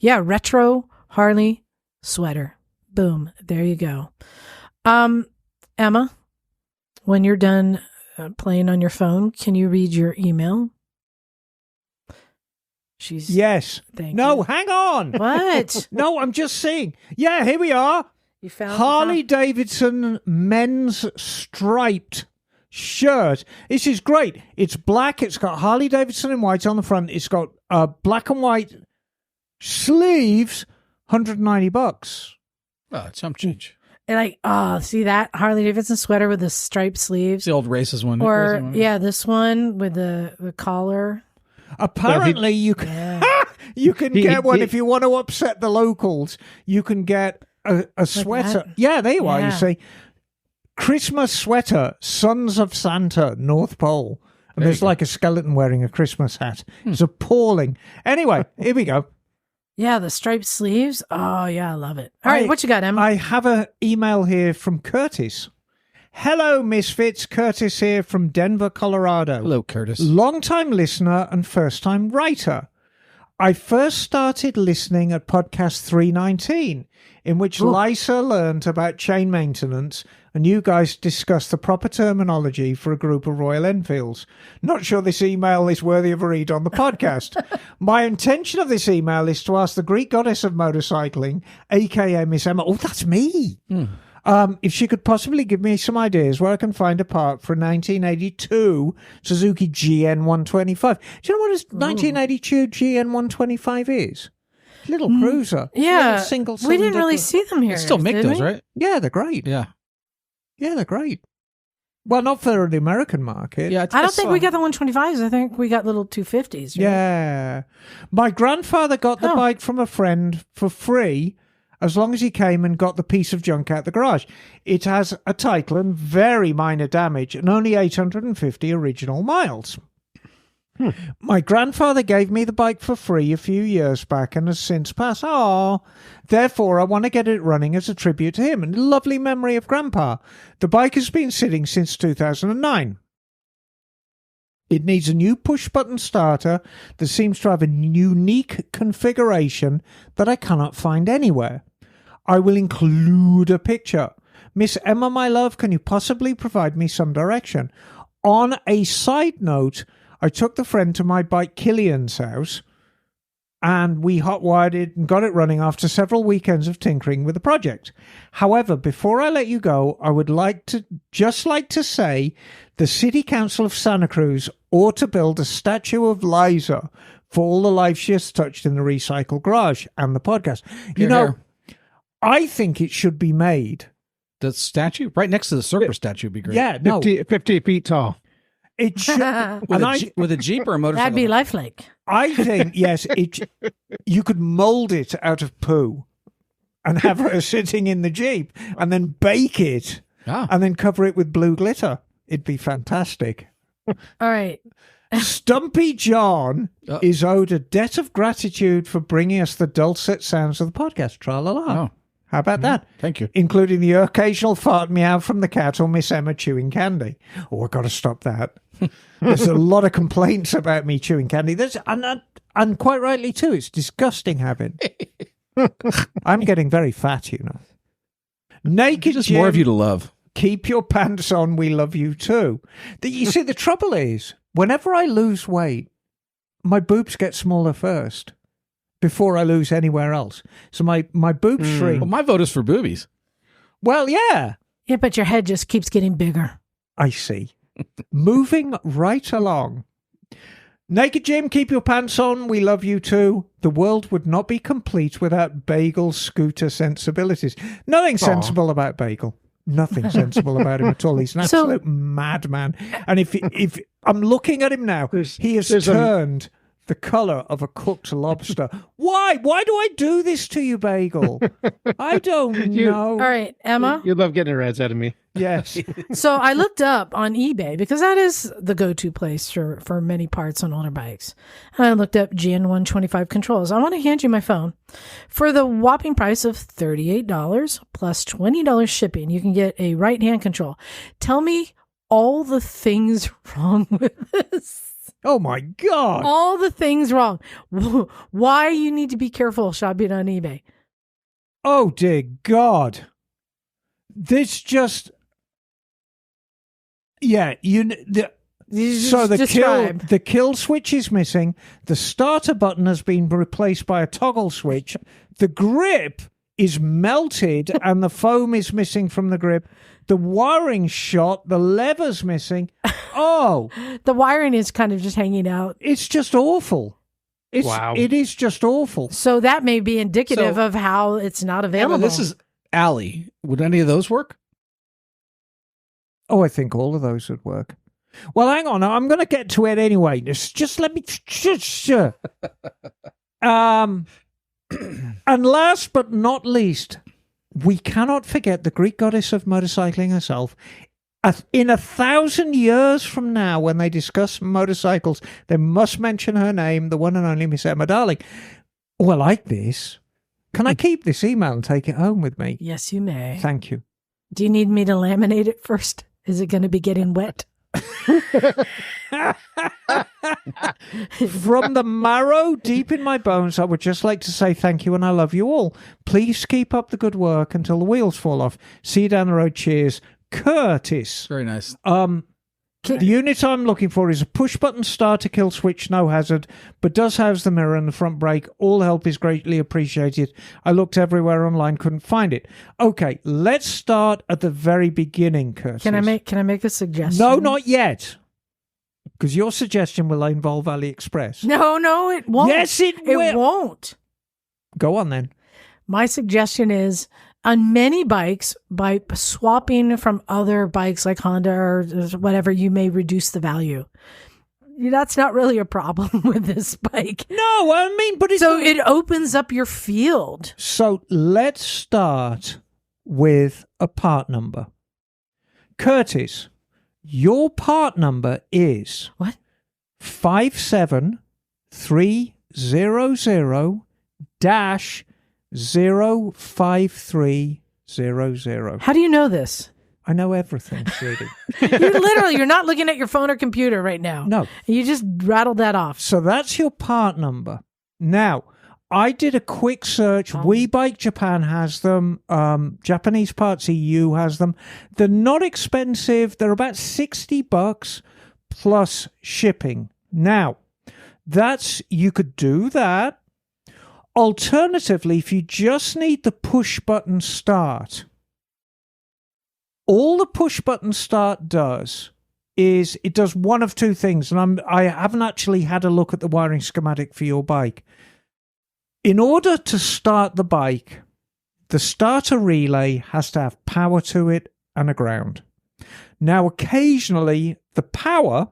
retro Harley sweater. Boom, there you go. Emma, when you're done playing on your phone, can you read your email? She's Yes. Thank No, you. hang on. What? No, I'm just saying. Yeah, here we are. You found Harley Davidson men's striped shirt. This is great. It's black. It's got Harley Davidson in white on the front. It's got black and white sleeves. $190. Oh, chump change. like, see that Harley Davidson sweater with the striped sleeves, It's the old racist one. or Racist one. yeah, this one with the collar. Apparently, you can Yeah. you can He- get one he- if you want to upset the locals. You can get a sweater. that? Yeah, there you are. You Yeah. see, Christmas sweater, Sons of Santa, North Pole. And There there's you go. like a skeleton wearing a Christmas hat. It's appalling. Anyway, here we go. Yeah, the striped sleeves. Oh yeah, I love it. All right, what you got, Emma? I have an email here from Curtis. Hello, Misfits. Curtis here from Denver, Colorado. Hello, Curtis. Long-time listener and first-time writer. I first started listening at podcast 319, in which Liza learned about chain maintenance and you guys discussed the proper terminology for a group of Royal Enfields. Not sure this email is worthy of a read on the podcast. My intention of this email is to ask the Greek goddess of motorcycling, aka Miss Emma, oh, that's me, if she could possibly give me some ideas where I can find a part for a 1982 Suzuki GN125. Do you know what a 1982 GN125 is? Little cruiser. yeah, Little single we didn't really cylinder- see them here. They still make did those, we? right? Yeah, they're great. Yeah. Yeah, they're great. Well, not for the American market. Yeah. I don't think we got the 125s. I think we got little 250s. Right? Yeah. My grandfather got the Oh. bike from a friend for free as long as he came and got the piece of junk out the garage. It has a title and very minor damage and only 850 original miles. My grandfather gave me the bike for free a few years back and has since passed. Therefore, I want to get it running as a tribute to him and a lovely memory of Grandpa. The bike has been sitting since 2009. It needs a new push-button starter that seems to have a unique configuration that I cannot find anywhere. I will include a picture. Miss Emma, my love, can you possibly provide me some direction? On a side note, I took the friend to my bike Killian's house and we hot-wired it and got it running after several weekends of tinkering with the project. However, before I let you go, I would like to say the City Council of Santa Cruz ought to build a statue of Liza for all the life she has touched in the Recycle Garage and the podcast. You Hear, know, hear. I think it should be made. The statue right next to the surfer statue would be great. Yeah, no, 50 feet tall. it should. With, and with a Jeep or a motorcycle. That'd be lifelike. I think, yes, you could mold it out of poo. and have her sitting in the Jeep and then bake it and then cover it with blue glitter. It'd be fantastic. All right. Stumpy John is owed a debt of gratitude for bringing us the dulcet sounds of the podcast. Tra-la-la. Oh. How about that? Thank you. Including the occasional fart meow from the cat or Miss Emma chewing candy. Oh, I've got to stop that. There's a lot of complaints about me chewing candy. And quite rightly too. It's disgusting habit. I'm getting very fat, you know. Naked Just Jim, more of you to love. keep your pants on. We love you too. You see, the trouble is, whenever I lose weight, my boobs get smaller first before I lose anywhere else. So my boobs shrink. Well, my vote is for boobies. Well, yeah. Yeah, but your head just keeps getting bigger. I see. Moving right along. Naked Jim, keep your pants on. We love you too. The world would not be complete without Bagel's scooter sensibilities. Nothing sensible about Bagel. Nothing sensible about him at all. He's an absolute madman. And if I'm looking at him now, he has turned the colour of a cooked lobster. Why? Why do I do this to you, Bagel? I don't know. All right, Emma. You love getting a rise out of me. Yes. So I looked up on eBay because that is the go-to place for many parts on older bikes. And I looked up GN125 controls. I want to hand you my phone. For the whopping price of $38 plus $20 shipping, you can get a right-hand control. Tell me all the things wrong with this. Oh, my God. All the things wrong. Why you need to be careful shopping on eBay. Oh, dear God. This just... Yeah, so the kill switch is missing. The starter button has been replaced by a toggle switch. The grip is melted and the foam is missing from the grip. The wiring shot, the lever's missing. Oh, the wiring is kind of just hanging out. It's just awful. Wow. It is just awful. So that may be indicative of how it's not available. Emma, this is Allie. Would any of those work? Oh, I think all of those would work. Well, hang on. I'm going to get to it anyway. Just let me... And last but not least, we cannot forget the Greek goddess of motorcycling herself. In 1,000 years from now, when they discuss motorcycles, they must mention her name, the one and only Miss Emma Darling. Oh, I like this. Can I keep this email and take it home with me? Yes, you may. Thank you. Do you need me to laminate it first? Is it going to be getting wet? From the marrow deep in my bones, I would just like to say thank you and I love you all. Please keep up the good work until the wheels fall off. See you down the road. Cheers. Curtis. Very nice. The unit I'm looking for is a push-button starter kill switch, no hazard, but does house the mirror and the front brake. All help is greatly appreciated. I looked everywhere online, couldn't find it. Okay, let's start at the very beginning, Curtis. Can I make a suggestion? No, not yet. Because your suggestion will involve AliExpress. No, it won't. Yes, it will. It won't. Go on, then. My suggestion is, on many bikes, by swapping from other bikes like Honda or whatever, you may reduce the value. That's not really a problem with this bike. No, I mean, but it opens up your field. So let's start with a part number. Curtis, your part number is what? 57300-05300. How do you know this? I know everything, sweetie. You're not looking at your phone or computer right now. No. You just rattled that off. So that's your part number. Now, I did a quick search. We Bike Japan has them. Japanese Parts EU has them. They're not expensive. They're about $60 plus shipping. Now, you could do that. Alternatively, if you just need the push button start, all the push button start does is it does one of two things. And I haven't actually had a look at the wiring schematic for your bike. In order to start the bike, the starter relay has to have power to it and a ground. Now, occasionally, the power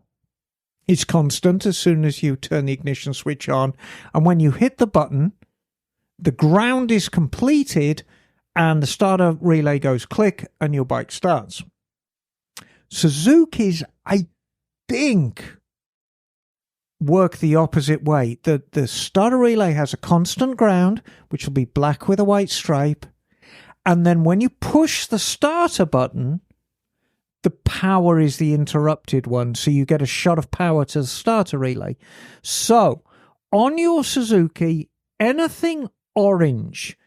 is constant as soon as you turn the ignition switch on. And when you hit the button, the ground is completed and the starter relay goes click, and your bike starts. Suzuki's, I think, work the opposite way. The starter relay has a constant ground, which will be black with a white stripe, and then when you push the starter button, the power is the interrupted one, so you get a shot of power to the starter relay. So, on your Suzuki, anything orange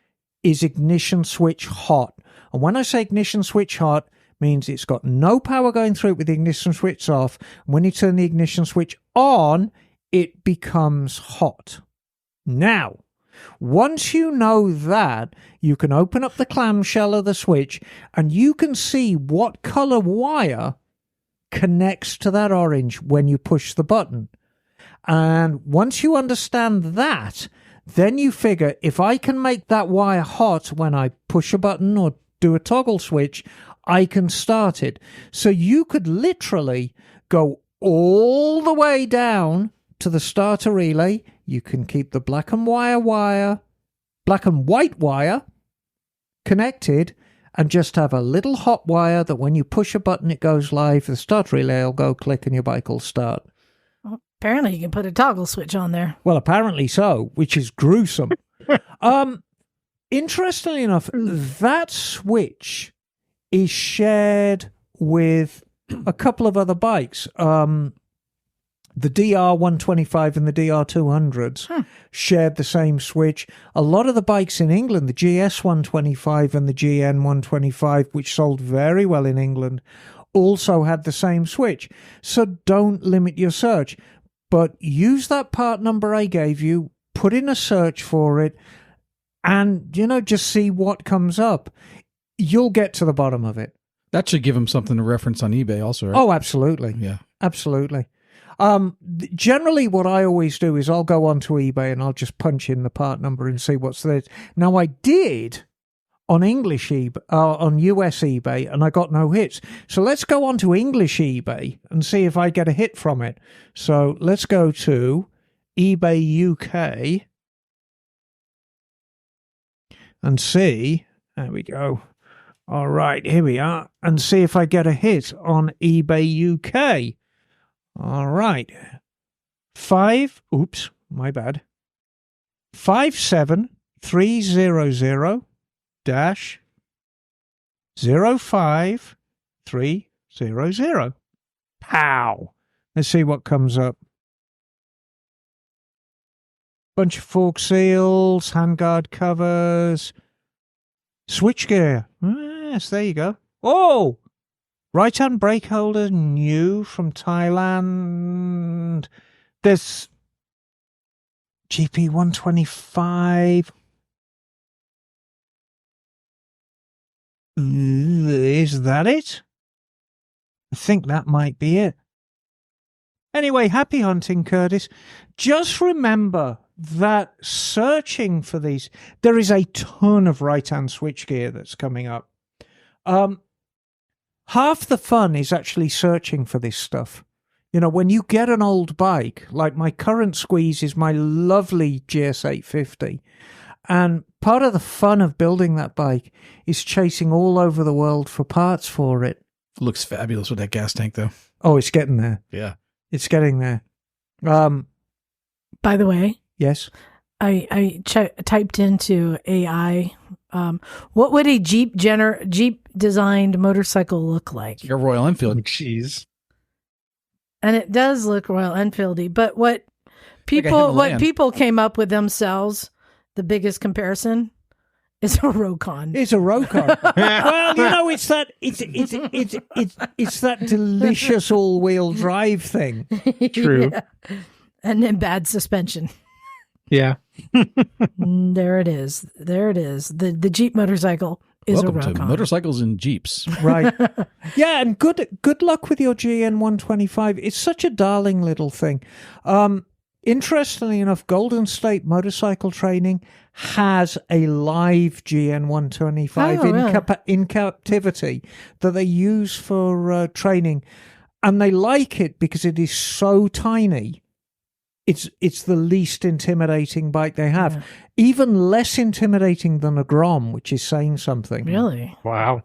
is ignition switch hot. And when I say ignition switch hot, means it's got no power going through it with the ignition switch off. When you turn the ignition switch on, it becomes hot. Now, once you know that, you can open up the clamshell of the switch and you can see what color wire connects to that orange when you push the button. And once you understand that, then you figure, if I can make that wire hot when I push a button or do a toggle switch, I can start it. So you could literally go all the way down to the starter relay. You can keep the black and white wire connected and just have a little hot wire that when you push a button, it goes live. The starter relay will go click and your bike will start. Well, apparently you can put a toggle switch on there. Well, apparently so, which is gruesome. Interestingly enough, that switch is shared with a couple of other bikes. The DR125 and the DR200s shared the same switch. A lot of the bikes in England, the GS125 and the GN125, which sold very well in England, also had the same switch. So don't limit your search, but use that part number I gave you, put in a search for it, and, just see what comes up. You'll get to the bottom of it. That should give them something to reference on eBay also, right? Oh, absolutely. Yeah. Absolutely. Generally, what I always do is I'll go onto eBay and I'll just punch in the part number and see what's there. Now, I did on English eBay, on US eBay, and I got no hits. So let's go on to English eBay and see if I get a hit from it. So let's go to eBay UK and see. There we go. All right, here we are. And see if I get a hit on eBay UK. All right. 57300-05300. Pow. Let's see what comes up. Bunch of fork seals, handguard covers, switchgear. Yes, there you go. Oh! Right-hand brake holder, new from Thailand. There's GP125. Is that it? I think that might be it. Anyway, happy hunting, Curtis. Just remember that searching for these, there is a ton of right-hand switchgear that's coming up. Half the fun is actually searching for this stuff. When you get an old bike, like my current squeeze is my lovely GS850, and part of the fun of building that bike is chasing all over the world for parts for it. Looks fabulous with that gas tank, though. Oh, it's getting there. Yeah. It's getting there. By the way, yes, I typed into AI, what would a Jeep designed motorcycle look like? Your Royal Enfield. Jeez. And it does look Royal Enfieldy, but what people came up with themselves, the biggest comparison is a Rokon. It's a Rokon. Well, it's that delicious all-wheel drive thing. True. Yeah. And then bad suspension. Yeah. There it is. The Jeep motorcycle is Welcome a Rokon. to Motorcycles and Jeeps. Right. Yeah, and good luck with your GN125. It's such a darling little thing. Interestingly enough, Golden State Motorcycle Training has a live GN125 in captivity that they use for training. And they like it because it is so tiny it's the least intimidating bike they have. Yeah. Even less intimidating than a Grom, which is saying something. Really? Wow.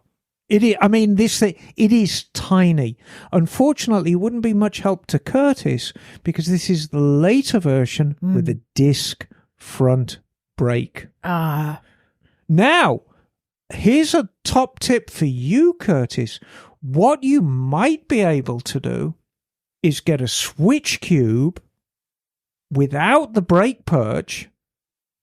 It is, I mean, this thing, it is tiny. Unfortunately, it wouldn't be much help to Curtis because this is the later version with a disc front brake. Now, here's a top tip for you, Curtis. What you might be able to do is get a switch cube without the brake perch,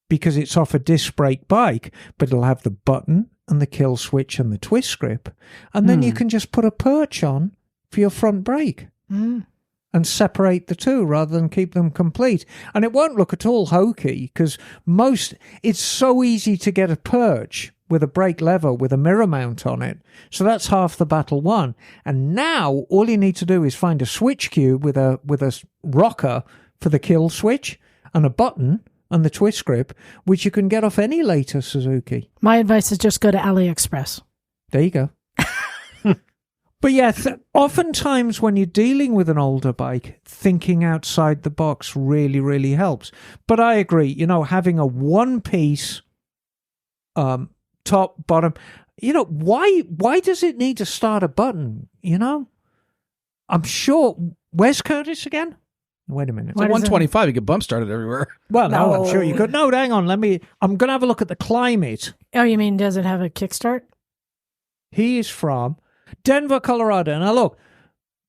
because it's off a disc brake bike, but it'll have the button and the kill switch and the twist grip. And then you can just put a perch on for your front brake and separate the two rather than keep them complete. And it won't look at all hokey because it's so easy to get a perch with a brake lever with a mirror mount on it. So that's half the battle won. And now all you need to do is find a switch cube with a rocker for the kill switch and a button and the twist grip, which you can get off any later Suzuki. My advice is just go to AliExpress. There you go. But yeah, oftentimes when you're dealing with an older bike, thinking outside the box really, really helps. But I agree, having a one-piece top, bottom, why does it need to start a button, I'm sure... Where's Curtis again? Wait a minute. It's a 125. You get bump started everywhere. Well, no, I'm sure you could. No, hang on. I'm going to have a look at the climate. Oh, you mean does it have a kickstart? He is from Denver, Colorado. Now, look,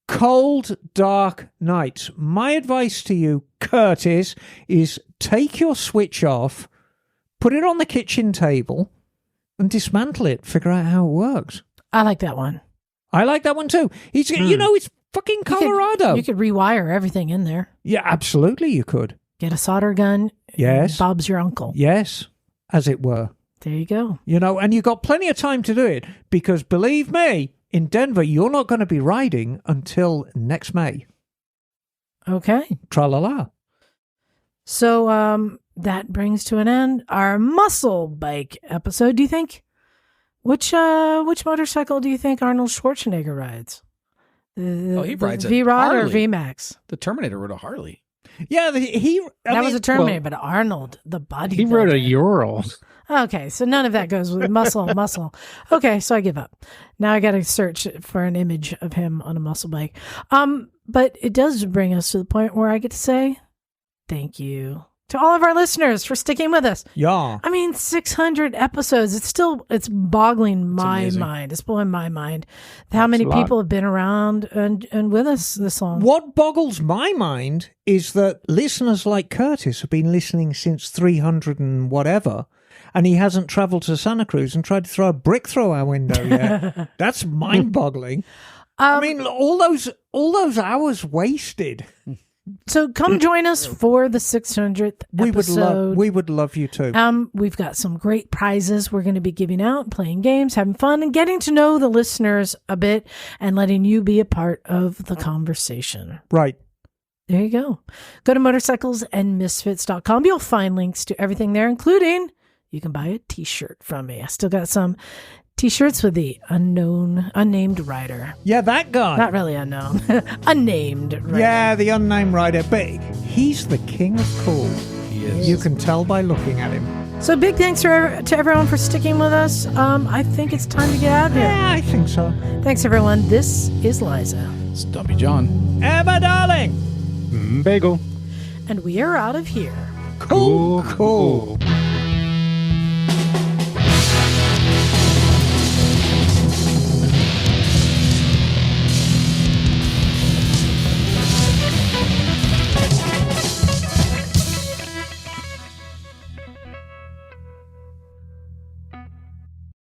cold, dark nights. My advice to you, Curtis, is take your switch off, put it on the kitchen table, and dismantle it. Figure out how it works. I like that one. I like that one too. It's fucking Colorado. You could rewire everything in there. Yeah, absolutely you could. Get a solder gun. Yes. Bob's your uncle. Yes, as it were. There you go. And you've got plenty of time to do it because believe me, in Denver, you're not going to be riding until next May. Okay. Tra-la-la. So that brings to an end our muscle bike episode. Do you think which motorcycle do you think Arnold Schwarzenegger rides? He rides a V-Rod or Harley. VMAX? The Terminator rode a Harley. Yeah, that was a Terminator, but Arnold, the body. He rode a Ural. Okay, so none of that goes with muscle. Okay, so I give up. Now I got to search for an image of him on a muscle bike. But it does bring us to the point where I get to say thank you to all of our listeners for sticking with us. Yeah. I mean, 600 episodes. It's boggling my amazing. mind. It's blowing my mind how many people have been around and with us this long. What boggles my mind is that listeners like Curtis have been listening since 300 and whatever, and he hasn't traveled to Santa Cruz and tried to throw a brick through our window yet. That's mind-boggling. I mean, all those hours wasted. So come join us for the 600th episode. We would love you too. We've got some great prizes we're going to be giving out, playing games, having fun, and getting to know the listeners a bit and letting you be a part of the conversation. Right. There you go. Go to motorcyclesandmisfits.com. You'll find links to everything there, including you can buy a t-shirt from me. I still got some t-shirts with the unnamed rider. Yeah, that guy. Not really unknown. Unnamed rider. Yeah, the unnamed rider. But he's the king of cool. He is. You can tell by looking at him. So big thanks to everyone for sticking with us. I think it's time to get out of here. Yeah, I think so. Thanks, everyone. This is Liza. Stumpy John. Emma, darling. Bagel. And we are out of here. Cool.